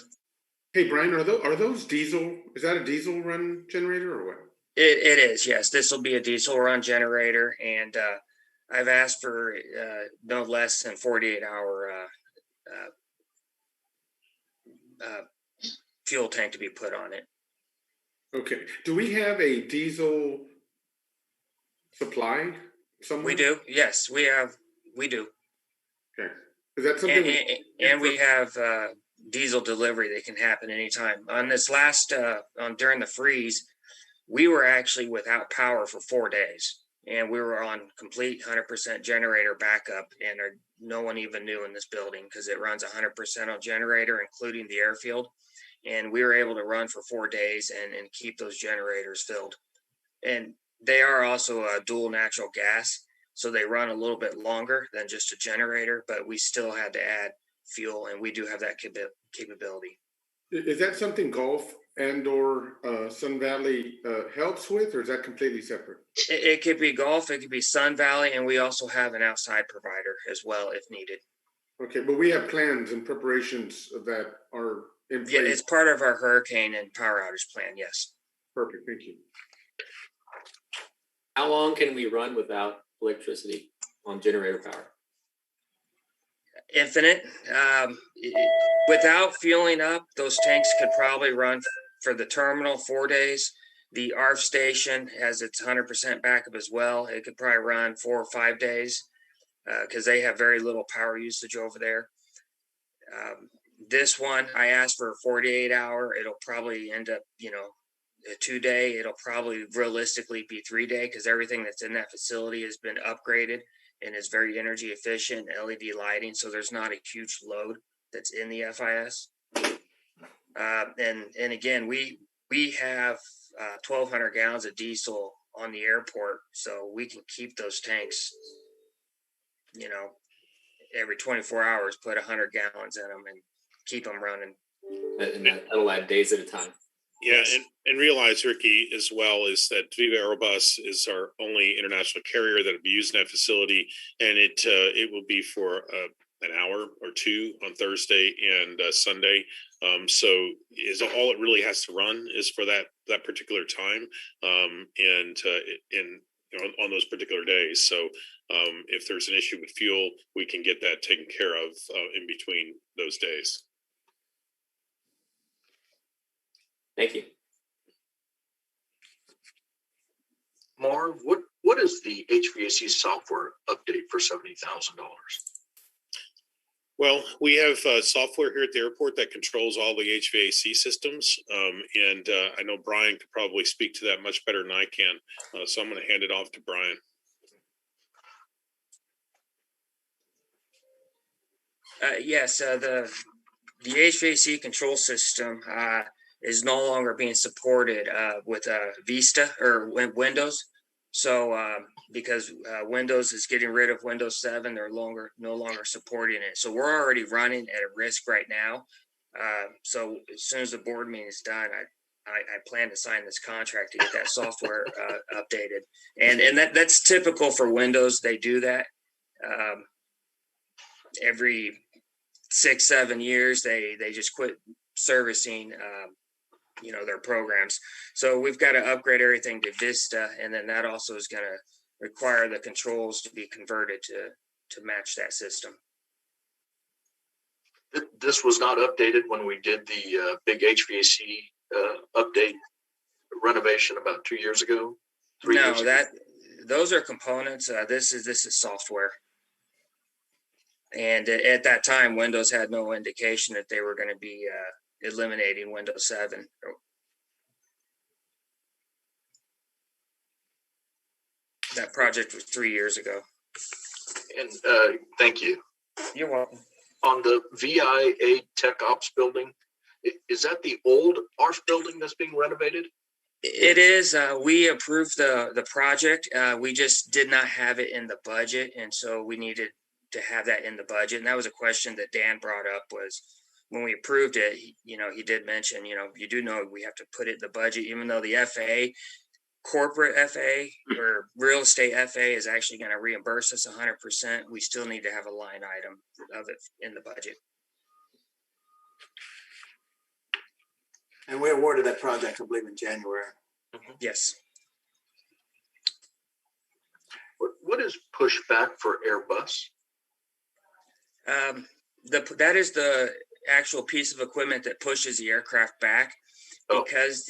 Hey, Brian, are those diesel? Is that a diesel run generator or what? It is, yes. This will be a diesel run generator, and I've asked for no less than 48-hour fuel tank to be put on it. Okay. Do we have a diesel supply somewhere? We do. Yes, we do. Okay. Is that something? And we have diesel delivery that can happen anytime. On this last, during the freeze, we were actually without power for 4 days, and we were on complete 100% generator backup, and no one even knew in this building because it runs 100% on generator, including the airfield. And we were able to run for 4 days and keep those generators filled. And they are also a dual natural gas, so they run a little bit longer than just a generator, but we still had to add fuel, and we do have that capability. Is that something Gulf and or Sun Valley helps with, or is that completely separate? It could be Gulf, it could be Sun Valley, and we also have an outside provider as well if needed. Okay, but we have plans and preparations that are in place. Yeah, it's part of our hurricane and power outage plan, yes. Perfect, thank you. How long can we run without electricity on generator power? Infinite. Without fueling up, those tanks could probably run for the terminal 4 days. The ARF station has its 100% backup as well. It could probably run 4 or 5 days because they have very little power usage over there. This one, I asked for a 48 hour. It'll probably end up, a 2 day. It'll probably realistically be 3 day because everything that's in that facility has been upgraded and is very energy efficient, LED lighting. So there's not a huge load that's in the FIS. And again, we have 1,200 gallons of diesel on the airport, so we can keep those tanks, every 24 hours, put 100 gallons in them and keep them running. And that'll add days at a time. Yeah, and realize, Ricky, as well, is that Viva Aerobus is our only international carrier that will be using that facility, and it will be for an hour or two on Thursday and Sunday. So is all it really has to run is for that particular time, and on those particular days. So if there's an issue with fuel, we can get that taken care of in between those days. Thank you. Marv, what is the HVAC software update for $70,000? Well, we have software here at the airport that controls all the HVAC systems, and I know Brian could probably speak to that much better than I can. So I'm going to hand it off to Brian. Yes, the HVAC control system is no longer being supported with Vista or Windows. So because Windows is getting rid of Windows 7, they're no longer supporting it. So we're already running at a risk right now. So as soon as the board meeting is done, I plan to sign this contract to get that software updated. And that's typical for Windows. They do that every 6-7 years. They just quit servicing their programs. So we've got to upgrade everything to Vista, and then that also is going to require the controls to be converted to match that system. This was not updated when we did the big HVAC update renovation about 2 years ago. Those are components. This is software. And at that time, Windows had no indication that they were going to be eliminating Windows 7. That project was 3 years ago. And thank you. You're welcome. On the VIA Tech Ops building, is that the old ARF building that's being renovated? It is. We approved the project. We just did not have it in the budget, and so we needed to have that in the budget. And that was a question that Dan brought up, was when we approved it, he did mention, you do know we have to put it in the budget, even though the FAA, corporate FAA or real estate FAA is actually going to reimburse us 100%. We still need to have a line item of it in the budget. And we awarded that project, I believe, in January. Yes. What is pushback for Airbus? That is the actual piece of equipment that pushes the aircraft back, because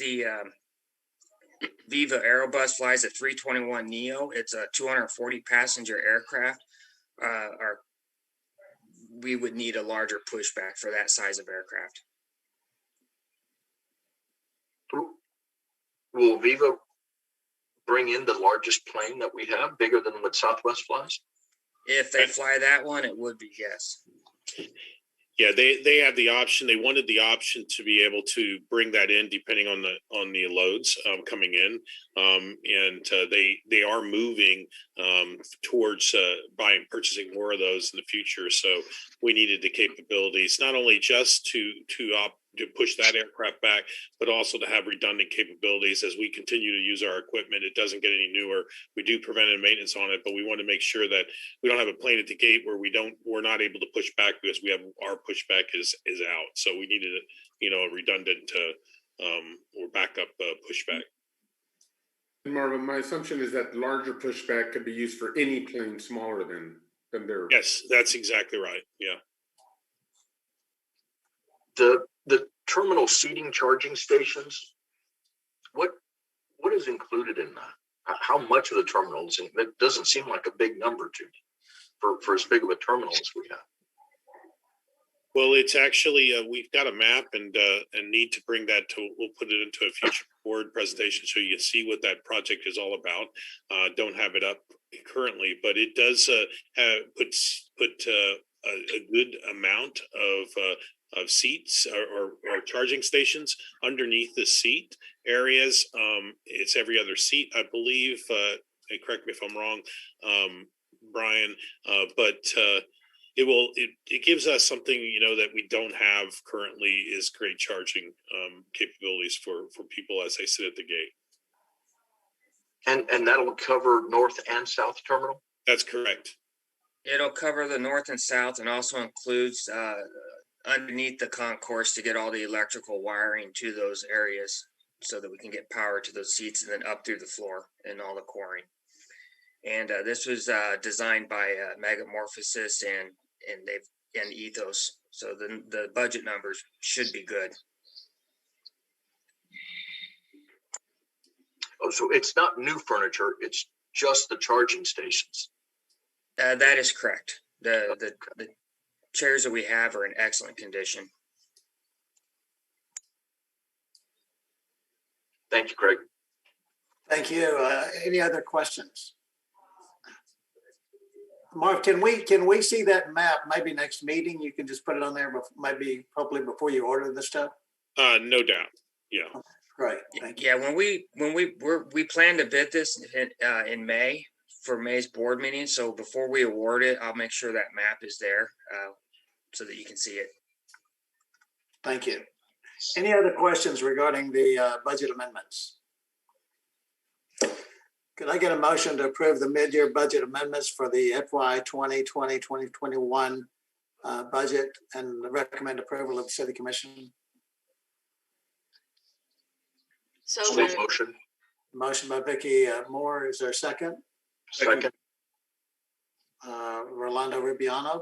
Viva Aerobus flies a 321 Neo. It's a 240 passenger aircraft. We would need a larger pushback for that size of aircraft. Will Viva bring in the largest plane that we have, bigger than what Southwest flies? If they fly that one, it would be, yes. Yeah, they have the option. They wanted the option to be able to bring that in depending on the loads coming in, and they are moving towards purchasing more of those in the future. So we needed the capabilities not only just to push that aircraft back, but also to have redundant capabilities as we continue to use our equipment. It doesn't get any newer. We do preventive maintenance on it, but we want to make sure that we don't have a plane at the gate where we're not able to push back because we have our pushback is out. So we needed a redundant or backup pushback. Marvin, my assumption is that larger pushback could be used for any plane smaller than their. Yes, that's exactly right. Yeah. The terminal seating charging stations, what is included in that? How much of the terminals? That doesn't seem like a big number to me for as big of a terminal as we have. Well, it's actually we've got a map and need to bring that to. We'll put it into a future board presentation so you can see what that project is all about. Don't have it up currently, but it does put a good amount of seats or charging stations underneath the seat areas. It's every other seat, I believe. And correct me if I'm wrong, Brian, but it gives us something that we don't have currently is great charging capabilities for people as they sit at the gate. And that'll cover north and south terminal? That's correct. It'll cover the north and south and also includes underneath the concourse to get all the electrical wiring to those areas so that we can get power to those seats and then up through the floor and all the coring. And this was designed by Megamorphosis and Ethos. So the budget numbers should be good. Oh, so it's not new furniture, it's just the charging stations. That is correct. The chairs that we have are in excellent condition. Thank you, Craig. Thank you. Any other questions? Marv, can we see that map? Maybe next meeting you can just put it on there, maybe hopefully before you order the stuff. No doubt. Yeah. Okay, great. Thank you. Yeah, when we plan to bid this in May for May's board meeting. So before we award it, I'll make sure that map is there so that you can see it. Thank you. Any other questions regarding the budget amendments? Could I get a motion to approve the mid-year budget amendments for the FY 2020-2021 budget and recommend approval of the City Commission? So motion. Motion by Vicky Moore. Is there a second? Second. Rolando Rubiano.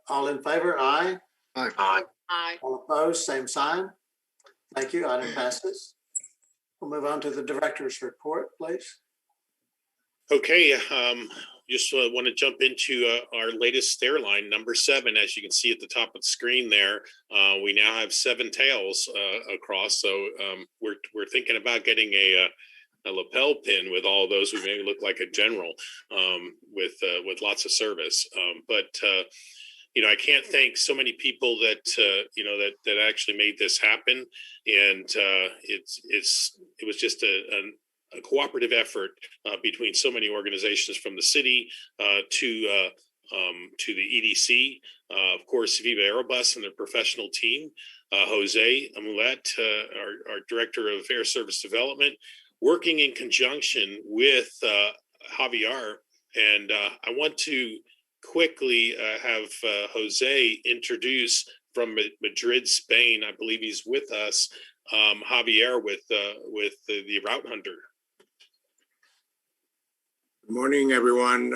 All in favor? Aye. Aye. Aye. All opposed? Same sign. Thank you. Item passes. We'll move on to the director's report, please. Okay, just want to jump into our latest airline, number 7. As you can see at the top of the screen there, we now have 7 tails across. So we're thinking about getting a lapel pin with all those who maybe look like a general with lots of service. But I can't thank so many people that that actually made this happen, and it was just a cooperative effort between so many organizations, from the city to the EDC, of course, Viva Aerobus and their professional team, Jose Amulet, our Director of Air Service Development, working in conjunction with Javier. And I want to quickly have Jose introduce from Madrid, Spain. I believe he's with us, Javier with the Route Hunter. Good morning, everyone.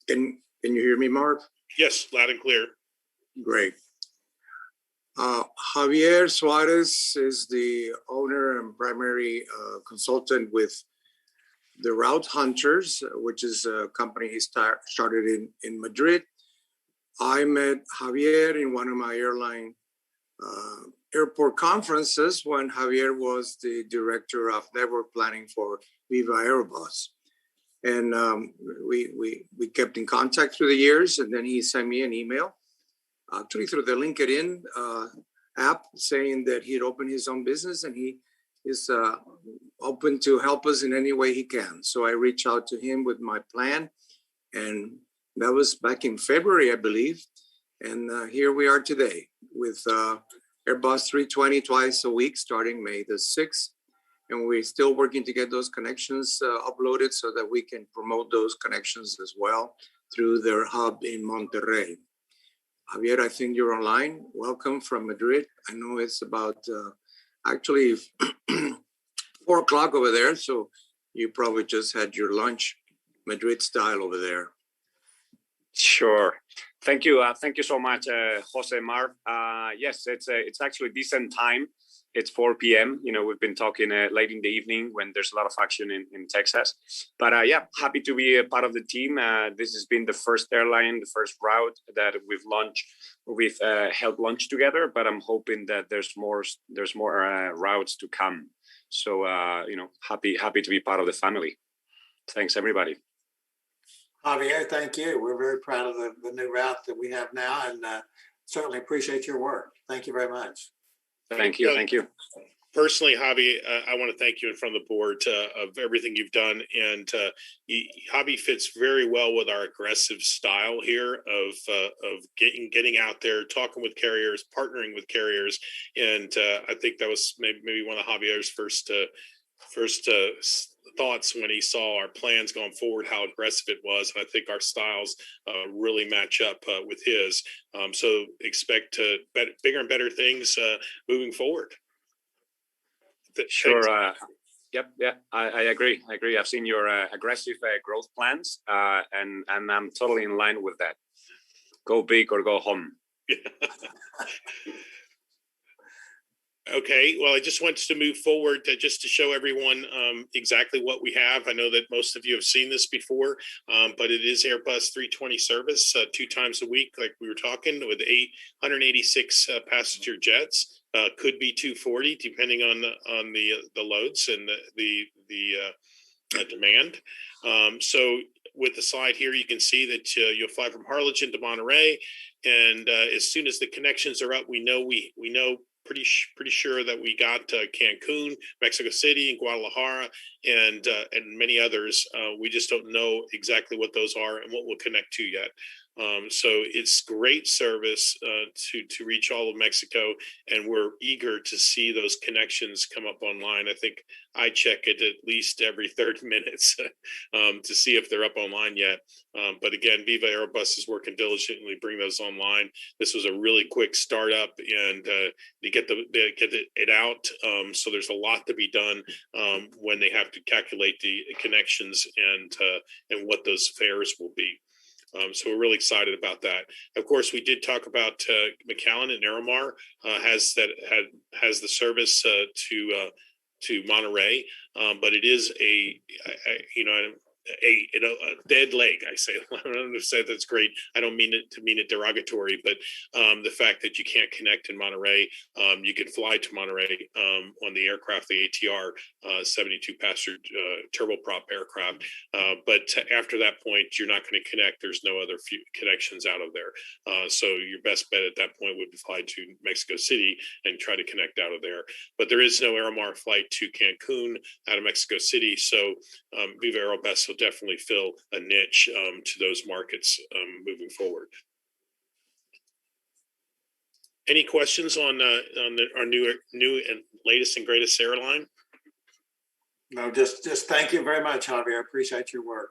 Can you hear me, Marv? Yes, loud and clear. Great. Javier Suarez is the owner and primary consultant with the Route Hunters, which is a company he started in Madrid. I met Javier in one of my airport conferences when Javier was the director of network planning for Viva Aerobus. And we kept in contact through the years, and then he sent me an email, actually through the LinkedIn app, saying that he'd opened his own business and he is open to help us in any way he can. So I reached out to him with my plan, and that was back in February, I believe. And here we are today with Airbus 320 twice a week, starting May the 6th. And we're still working to get those connections uploaded so that we can promote those connections as well through their hub in Monterrey. Javier, I think you're online. Welcome from Madrid. I know it's about actually 4 o'clock over there, so you probably just had your lunch, Madrid style over there. Sure. Thank you. Thank you so much, Jose Marv. Yes, it's actually decent time. It's 4 p.m. You know, we've been talking late in the evening when there's a lot of action in Texas. But yeah, happy to be a part of the team. This has been the first airline, the first route that we've helped launch together. But I'm hoping that there's more routes to come. So you know, happy to be part of the family. Thanks, everybody. Javier, thank you. We're very proud of the new route that we have now, and certainly appreciate your work. Thank you very much. Thank you. Thank you. Personally, Javi, I want to thank you in front of the board of everything you've done. And Javi fits very well with our aggressive style here of getting out there, talking with carriers, partnering with carriers. And I think that was maybe one of Javier's first thoughts when he saw our plans going forward, how aggressive it was. And I think our styles really match up with his. So expect bigger and better things moving forward. Sure. Yep. Yeah, I agree. I've seen your aggressive growth plans, and I'm totally in line with that. Go big or go home. Okay, well, I just wanted to move forward just to show everyone exactly what we have. I know that most of you have seen this before, but it is Airbus 320 service 2 times a week, like we were talking, with 186 passenger jets. Could be 240, depending on the loads and the demand. So with the slide here, you can see that you'll fly from Harlingen to Monterey, and as soon as the connections are up, we know pretty sure that we got Cancun, Mexico City, and Guadalajara, and many others. We just don't know exactly what those are and what we'll connect to yet. So it's great service to reach all of Mexico, and we're eager to see those connections come up online. I think I check it at least every 30 minutes to see if they're up online yet. But again, Viva Aerobus is working diligently to bring those online. This was a really quick startup, and to get it out. So there's a lot to be done when they have to calculate the connections and what those fares will be. So we're really excited about that. Of course, we did talk about McAllen and Aeromar has the service to Monterey, but it is a dead leg. I say, I don't say that's great. I don't mean it derogatory, but the fact that you can't connect in Monterey, you could fly to Monterey on the aircraft, the ATR 72 passenger turboprop aircraft. But after that point, you're not going to connect. There's no other connections out of there. So your best bet at that point would be fly to Mexico City and try to connect out of there. But there is no Aeromar flight to Cancun out of Mexico City. So Viva Aerobus will definitely fill a niche to those markets moving forward. Any questions on our new and latest and greatest airline? No, just thank you very much, Javier. I appreciate your work.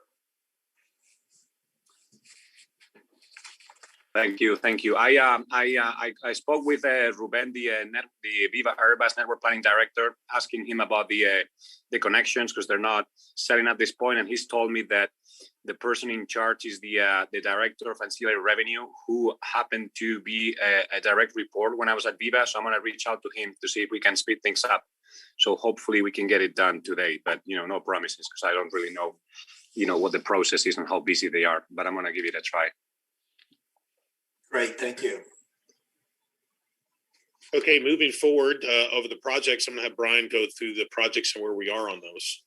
Thank you. I spoke with Ruben, the Viva Airbus Network Planning Director, asking him about the connections because they're not setting at this point, and he's told me that The person in charge is the director of ancillary revenue, who happened to be a direct report when I was at Viva. So I'm going to reach out to him to see if we can speed things up. So hopefully we can get it done today, but no promises, because I don't really know, what the process is and how busy they are, but I'm going to give it a try. Great, thank you. Okay, moving forward over the projects, I'm gonna have Brian go through the projects and where we are on those.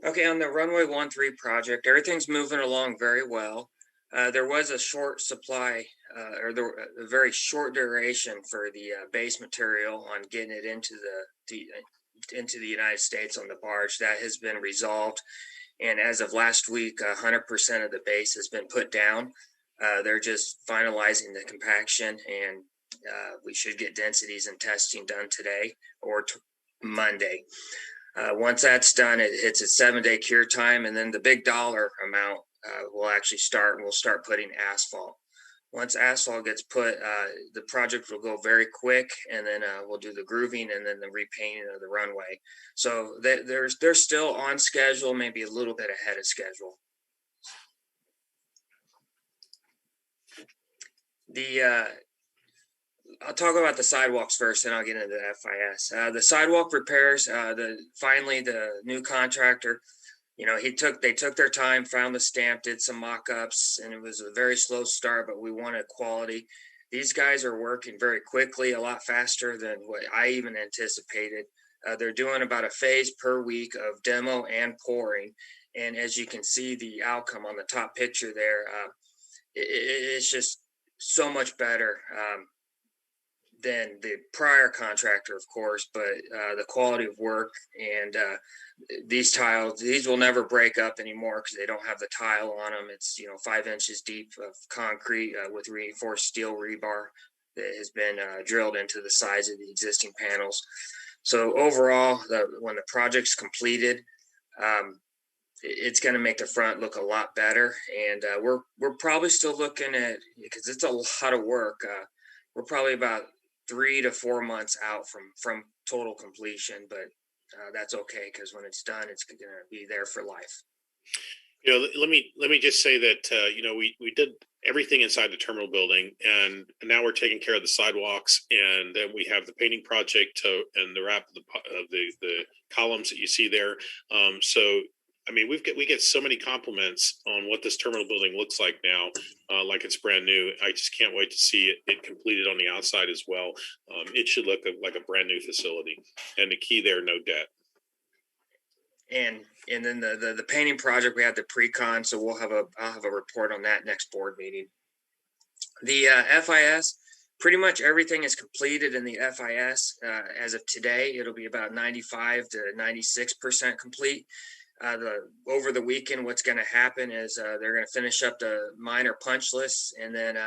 Okay, on the runway 13 project, everything's moving along very well. There was a short supply or a very short duration for the base material on getting it into the United States on the barge. That has been resolved, and as of last week, 100% of the base has been put down. They're just finalizing the compaction, and we should get densities and testing done today or Monday. Once that's done, it hits its 7-day cure time, and then the big dollar amount will actually start, and we'll start putting asphalt. Once asphalt gets put, the project will go very quick, and then we'll do the grooving and then the repainting of the runway. So they're still on schedule, maybe a little bit ahead of schedule. I'll talk about the sidewalks first, and I'll get into the FIS. The sidewalk repairs, finally the new contractor, they took their time, found the stamp, did some mock-ups, and it was a very slow start, but we wanted quality. These guys are working very quickly, a lot faster than what I even anticipated. They're doing about a phase per week of demo and pouring. And as you can see, the outcome on the top picture there, it's just so much better than the prior contractor, of course, but the quality of work and these will never break up anymore because they don't have the tile on them. It's 5 inches deep of concrete with reinforced steel rebar that has been drilled into the sides of the existing panels. So overall, when the project's completed, it's going to make the front look a lot better. And we're probably still looking at, because it's a lot of work, we're probably about 3 to 4 months out from total completion, but that's okay, because when it's done, it's going to be there for life. Let me just say that we did everything inside the terminal building, and now we're taking care of the sidewalks, and then we have the painting project and the wrap of the columns that you see there. So I mean, we get so many compliments on what this terminal building looks like now, like it's brand new. I just can't wait to see it completed on the outside as well. It should look like a brand new facility. And the key there, no debt. And then the painting project, we have the pre-con, so I'll have a report on that next board meeting. The FIS, pretty much everything is completed in the FIS. As of today, it'll be about 95 to 96% complete. Over the weekend, what's going to happen is they're going to finish up the minor punch lists, and then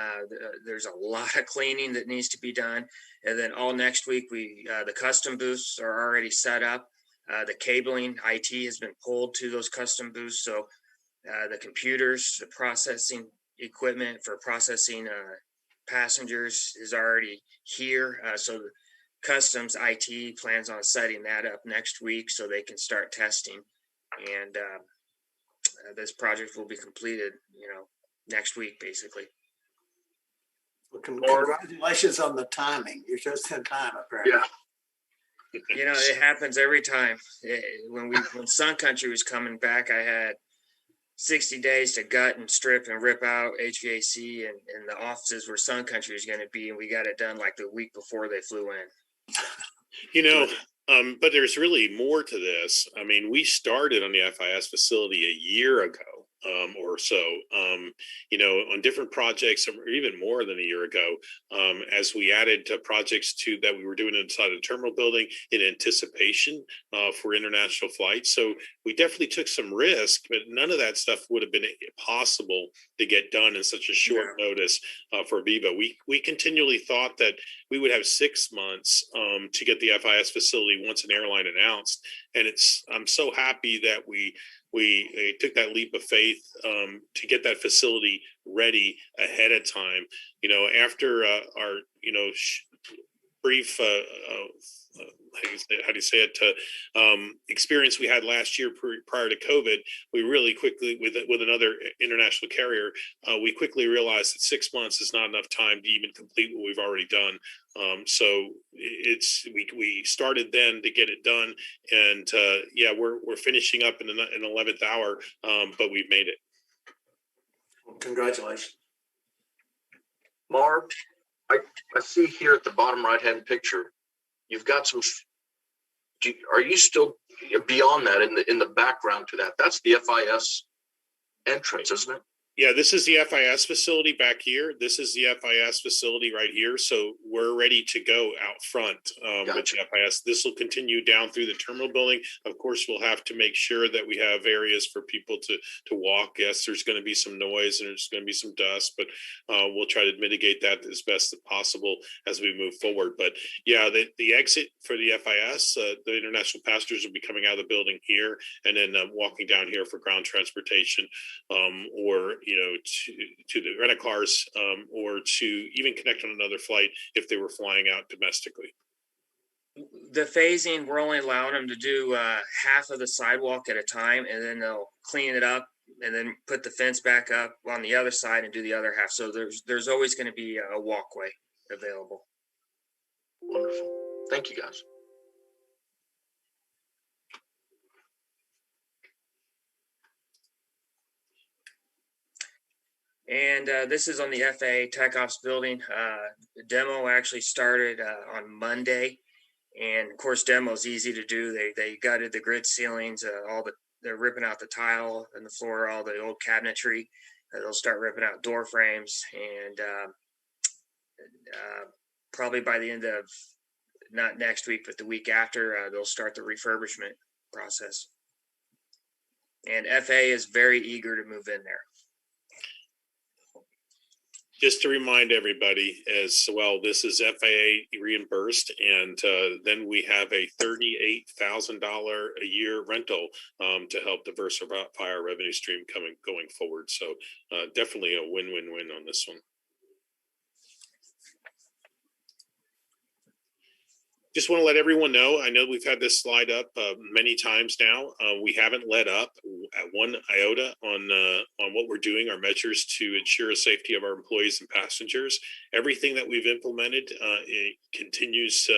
there's a lot of cleaning that needs to be done. And then all next week, the custom booths are already set up. The cabling IT has been pulled to those custom booths, so the computers, the processing equipment for processing passengers is already here. So customs IT plans on setting that up next week so they can start testing. And this project will be completed, next week, basically. Well, congratulations on the timing. You're just in time, apparently. Yeah. It happens every time. When Sun Country was coming back, I had 60 days to gut and strip and rip out HVAC and the offices where Sun Country was going to be, and we got it done like the week before they flew in. But there's really more to this. I mean, we started on the FIS facility a year ago or so, on different projects, or even more than a year ago, as we added projects that we were doing inside the terminal building in anticipation for international flights. So we definitely took some risk, but none of that stuff would have been possible to get done in such a short notice for Viva. We continually thought that we would have 6 months to get the FIS facility once an airline announced. And I'm so happy that we took that leap of faith to get that facility ready ahead of time. After our brief how do you say it experience we had last year prior to COVID, we really quickly with another international carrier, we quickly realized that 6 months is not enough time to even complete what we've already done. So we started then to get it done, and yeah, we're finishing up in an 11th hour, but we've made it. Congratulations. Marv, I see here at the bottom right-hand picture, you've got some, are you still beyond that in the background to that? That's the FIS entrance, isn't it? Yeah, this is the FIS facility back here. This is the FIS facility right here. So we're ready to go out front with the FIS. This will continue down through the terminal building. Of course, we'll have to make sure that we have areas for people to walk. Yes, there's going to be some noise and there's going to be some dust, but we'll try to mitigate that as best as possible as we move forward. But yeah, the exit for the FIS, the international passengers will be coming out of the building here and then walking down here for ground transportation or to the rental cars or to even connect on another flight if they were flying out domestically. The phasing, we're only allowing them to do half of the sidewalk at a time, and then they'll clean it up and then put the fence back up on the other side and do the other half. So there's always going to be a walkway available. Wonderful. Thank you, guys. And this is on the FAA Tech Ops building. The demo actually started on Monday, and of course, demo is easy to do. They gutted the grid ceilings, they're ripping out the tile and the floor, all the old cabinetry. They'll start ripping out door frames, and probably by the end of not next week, but the week after, they'll start the refurbishment process. And FAA is very eager to move in there. Just to remind everybody as well, this is FAA reimbursed, and then we have a $38,000 a year rental to help diversify our revenue stream going forward. So definitely a win-win-win on this one. Just want to let everyone know, I know we've had this slide up many times now. We haven't let up at one iota on what we're doing, our measures to ensure safety of our employees and passengers. Everything that we've implemented it continues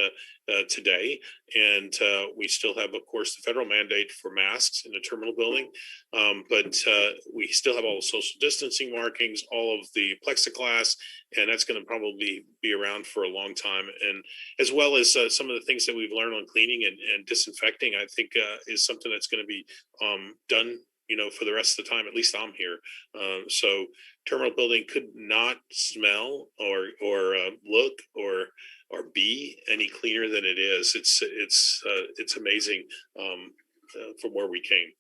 today. And we still have, of course, the federal mandate for masks in the terminal building. But we still have all the social distancing markings, all of the plexiglass, and that's going to probably be around for a long time. And as well as some of the things that we've learned on cleaning and disinfecting, I think is something that's going to be done, for the rest of the time. At least I'm here. So terminal building could not smell or look or be any cleaner than it is. It's amazing from where we came.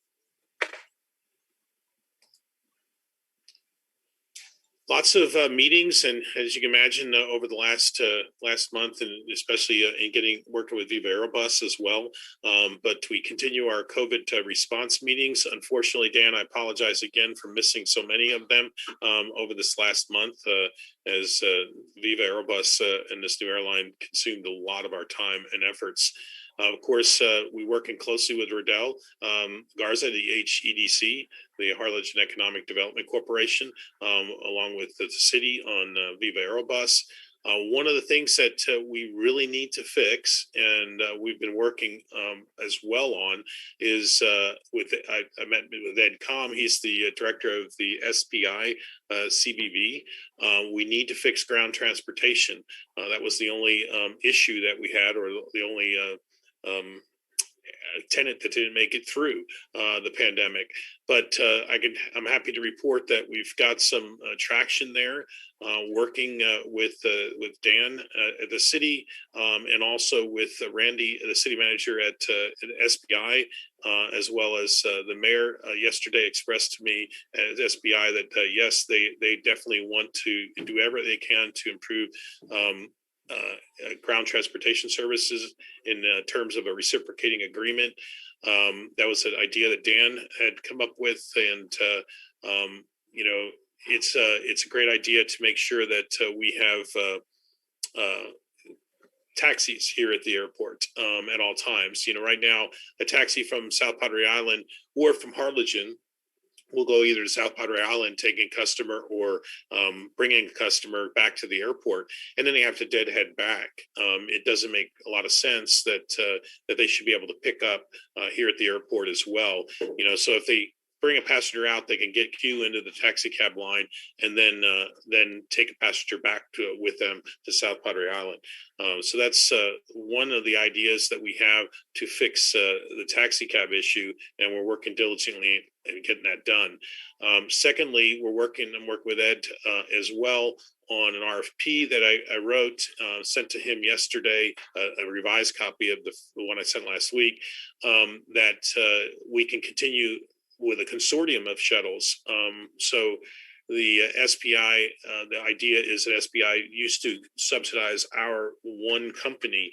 Lots of meetings, and as you can imagine, over the last month, and especially in working with Viva Aerobus as well. But we continue our COVID response meetings. Unfortunately, Dan, I apologize again for missing so many of them over this last month, as Viva Aerobus and this new airline consumed a lot of our time and efforts. Of course, we're working closely with Riddell Garza, the HEDC, the Harlingen Economic Development Corporation, along with the city on Viva Aerobus. One of the things that we really need to fix, and we've been working as well on, is I met with Ed Com. He's the director of the SPI CBV. We need to fix ground transportation. That was the only issue that we had, or the only tenant that didn't make it through the pandemic. But I'm happy to report that we've got some traction there, working with Dan at the city, and also with Randy, the city manager at SBI, as well as the mayor yesterday expressed to me at SBI that yes, they definitely want to do whatever they can to improve ground transportation services in terms of a reciprocating agreement. That was an idea that Dan had come up with, and it's a great idea to make sure that we have taxis here at the airport at all times. Right now, a taxi from South Padre Island or from Harlingen will go either to South Padre Island, taking a customer, or bringing a customer back to the airport, and then they have to deadhead back. It doesn't make a lot of sense that that they should be able to pick up here at the airport as well. So if they bring a passenger out, they can get queue into the taxi cab line, and then take a passenger back with them to South Padre Island. So that's one of the ideas that we have to fix the taxi cab issue, and we're working diligently in getting that done. Secondly, I'm working with Ed as well on an RFP that I wrote, sent to him yesterday, a revised copy of the one I sent last week, that we can continue with a consortium of shuttles. So the SPI, the idea is that SPI used to subsidize our one company,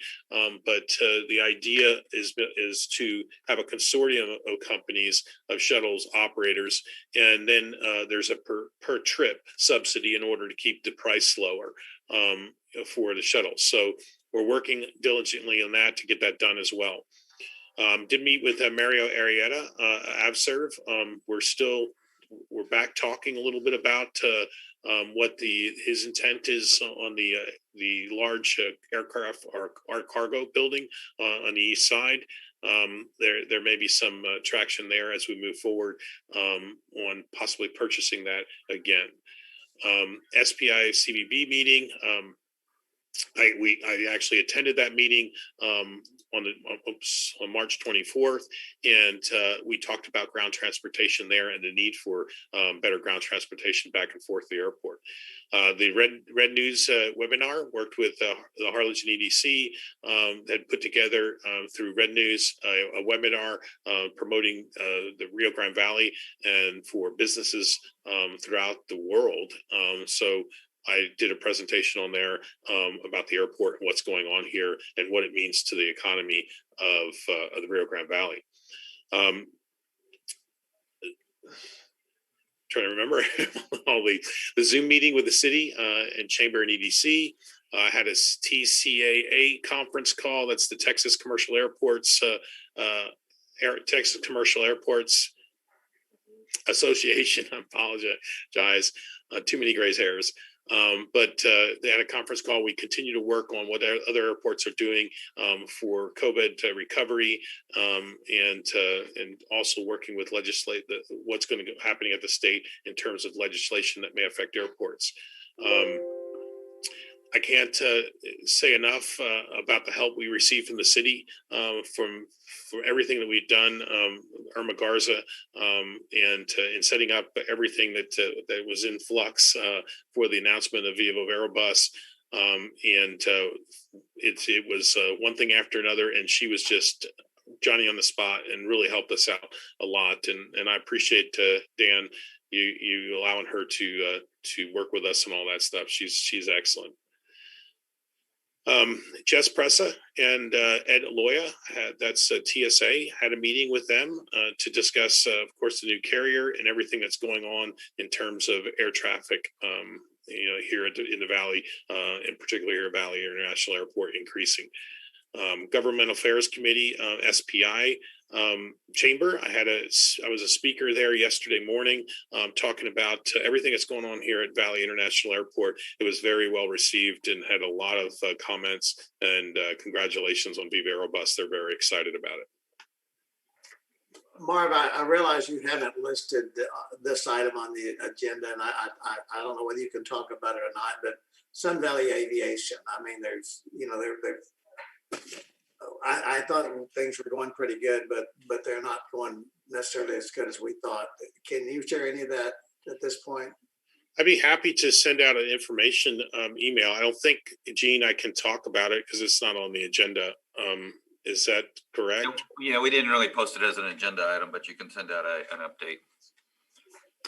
but the idea is to have a consortium of companies, of shuttles operators, and then there's a per trip subsidy in order to keep the price lower for the shuttles. So we're working diligently on that to get that done as well. Did meet with Mario Arrieta, AvServ. We're back talking a little bit about what his intent is on the large aircraft or cargo building on the east side. There may be some traction there as we move forward on possibly purchasing that again. SPI CVB meeting. I actually attended that meeting on March 24th, and we talked about ground transportation there and the need for better ground transportation back and forth to the airport. The Red News webinar worked with the Harlingen EDC, had put together through Red News a webinar promoting the Rio Grande Valley and for businesses throughout the world. So I did a presentation on there about the airport and what's going on here and what it means to the economy of the Rio Grande Valley. Trying to remember all the Zoom meeting with the city and chamber and EDC. I had a TCAA conference call. That's the Texas Commercial Airports, Texas Commercial Airports Association. I apologize. Too many gray hairs. But they had a conference call. We continue to work on what other airports are doing for COVID recovery, and also working with what's going to be happening at the state in terms of legislation that may affect airports. I can't say enough about the help we received from the city for everything that we've done, Irma Garza, and in setting up everything that was in flux for the announcement of Viva Aerobus. And it was one thing after another, and she was just Johnny on the spot and really helped us out a lot. And I appreciate Dan, you allowing her to work with us and all that stuff. She's excellent. Jess Pressa and Ed Loya, that's TSA, had a meeting with them to discuss, of course, the new carrier and everything that's going on in terms of air traffic, here in the Valley, and particularly here at Valley International Airport increasing. Government Affairs Committee, SPI chamber. I was a speaker there yesterday morning, talking about everything that's going on here at Valley International Airport. It was very well received and had a lot of comments and congratulations on Viva Aerobus. They're very excited about it. Marv, I realize you haven't listed this item on the agenda, and I don't know whether you can talk about it or not, but Sun Valley Aviation. I mean, I thought things were going pretty good, but they're not going necessarily as good as we thought. Can you share any of that at this point? I'd be happy to send out an information email. I don't think, Gene, I can talk about it because it's not on the agenda. Is that correct? Yeah, we didn't really post it as an agenda item, but you can send out an update.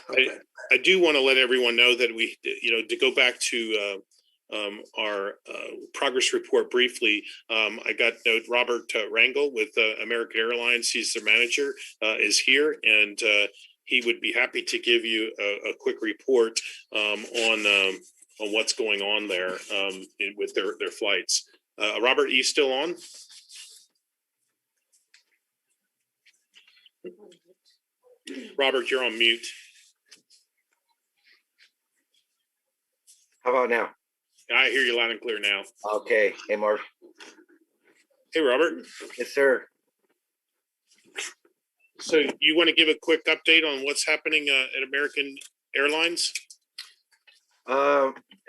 Okay. I do want to let everyone know that we, to go back to our progress report briefly. I got note Robert Rangel with American Airlines. He's the manager, is here, and he would be happy to give you a quick report on what's going on there with their flights. Robert, are you still on? Robert, you're on mute. How about now? I hear you loud and clear now. Okay. Hey, Marv. Hey, Robert. Yes, sir. So you want to give a quick update on what's happening at American Airlines?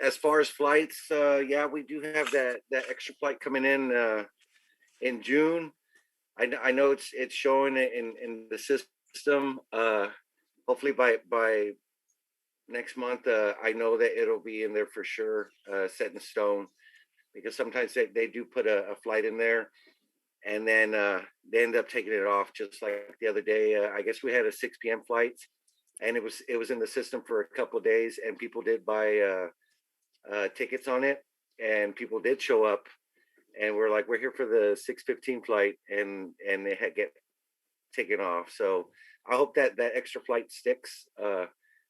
As far as flights, yeah, we do have that extra flight coming in June. I know it's showing in the system. Hopefully by next month, I know that it'll be in there for sure, set in stone, because sometimes they do put a flight in there, and then they end up taking it off. Just like the other day, I guess we had a 6 p.m. flight, and it was in the system for a couple of days, and people did buy tickets on it, and people did show up, and we're like, we're here for the 6:15 flight, and they had get taken off. So I hope that extra flight sticks.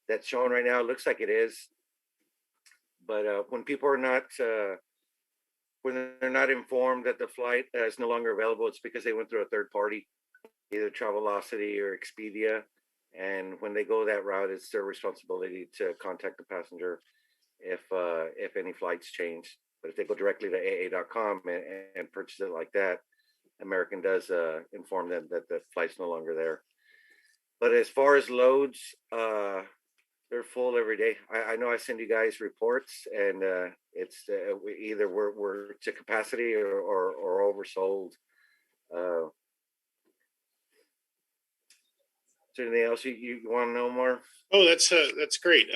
That's showing right now. It looks like it is, but when people are not when they're not informed that the flight is no longer available, it's because they went through a third party, either Travelocity or Expedia, and when they go that route, it's their responsibility to contact the passenger if any flights change. But if they go directly to AA.com and purchase it like that, American does inform them that the flight's no longer there. But as far as loads, they're full every day. I know I send you guys reports, and it's either we're to capacity or oversold. Is there anything else you want to know more? Oh, that's great.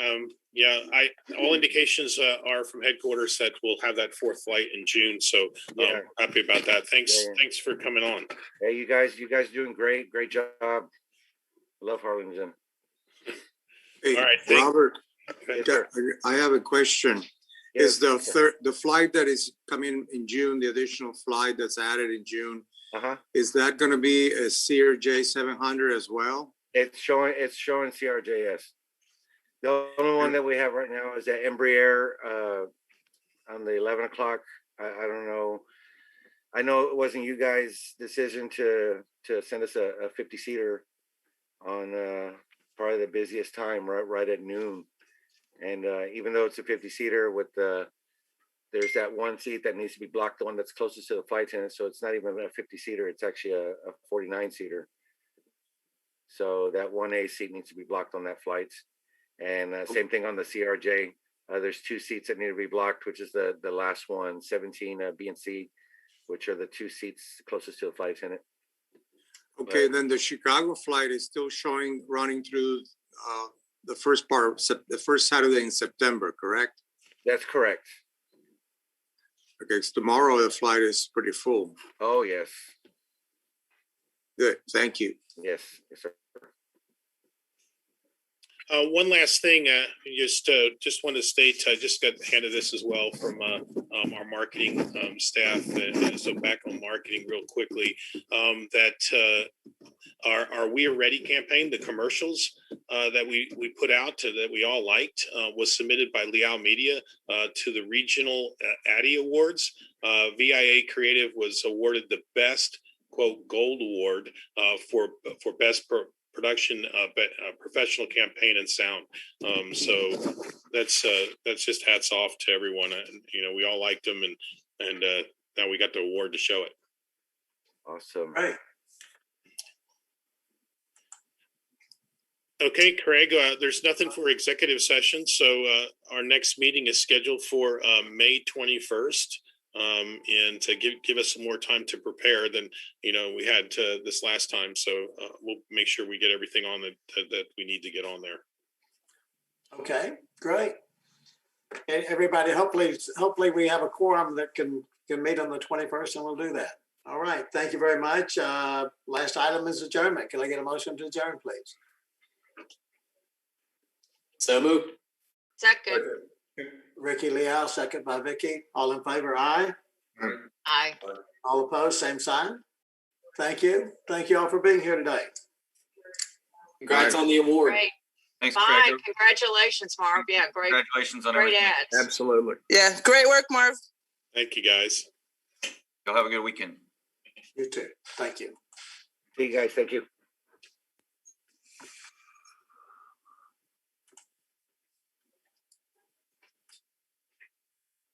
Yeah, all indications are from headquarters that we'll have that 4th flight in June. So happy about that. Thanks for coming on. Hey, you guys doing great job. Love Harlingen. Hey, all right, Robert, yes, I have a question. Yes, Is the flight that is coming in June, the additional flight that's added in June, is that going to be a CRJ 700 as well? It's showing CRJS. The only one that we have right now is that Embraer on the 11 o'clock. I don't know. I know it wasn't you guys' decision to send us a 50-seater on probably the busiest time, right at noon. And even though it's a 50-seater with there's that one seat that needs to be blocked, the one that's closest to the flight attendant. So it's not even a 50-seater. It's actually a 49-seater. So that 1A seat needs to be blocked on that flight. And same thing on the CRJ. There's 2 seats that need to be blocked, which is the last one, 17 B and C, which are the 2 seats closest to the flight attendant. Okay, then the Chicago flight is still showing running through the first Saturday in September, correct? That's correct. Okay, so tomorrow the flight is pretty full. Oh, yes. Good, thank you. Yes, sir. One last thing, just want to state, I just got handed this as well from our marketing staff. So back on marketing real quickly, that our We Are Ready campaign, the commercials that we put out that we all liked, was submitted by Leal Media to the regional Addy Awards. VIA Creative was awarded the best, quote, gold award for best production, professional campaign and sound. So that's just hats off to everyone. We all liked them, and now we got the award to show it. Awesome. Right. Okay, Craig, there's nothing for executive session. So our next meeting is scheduled for May 21st. And to give us some more time to prepare than we had this last time. So we'll make sure we get everything on that we need to get on there. Okay, great. And everybody, hopefully we have a quorum that can meet on the 21st, and we'll do that. All right, thank you very much. Last item is adjournment. Can I get a motion to adjourn, please? So moved. Second. Ricky Leal, second by Vicky. All in favor, aye. Aye. All opposed, same sign. Thank you. Thank you all for being here today. Congrats on the award. Great. Thanks, Bye. Craig. Congratulations, Marv. Yeah, great. Congratulations on Great everything. ads. Absolutely. Yeah, great work, Marv. Thank you, guys. Y'all have a good weekend. You too. Thank you. See you guys. Thank you.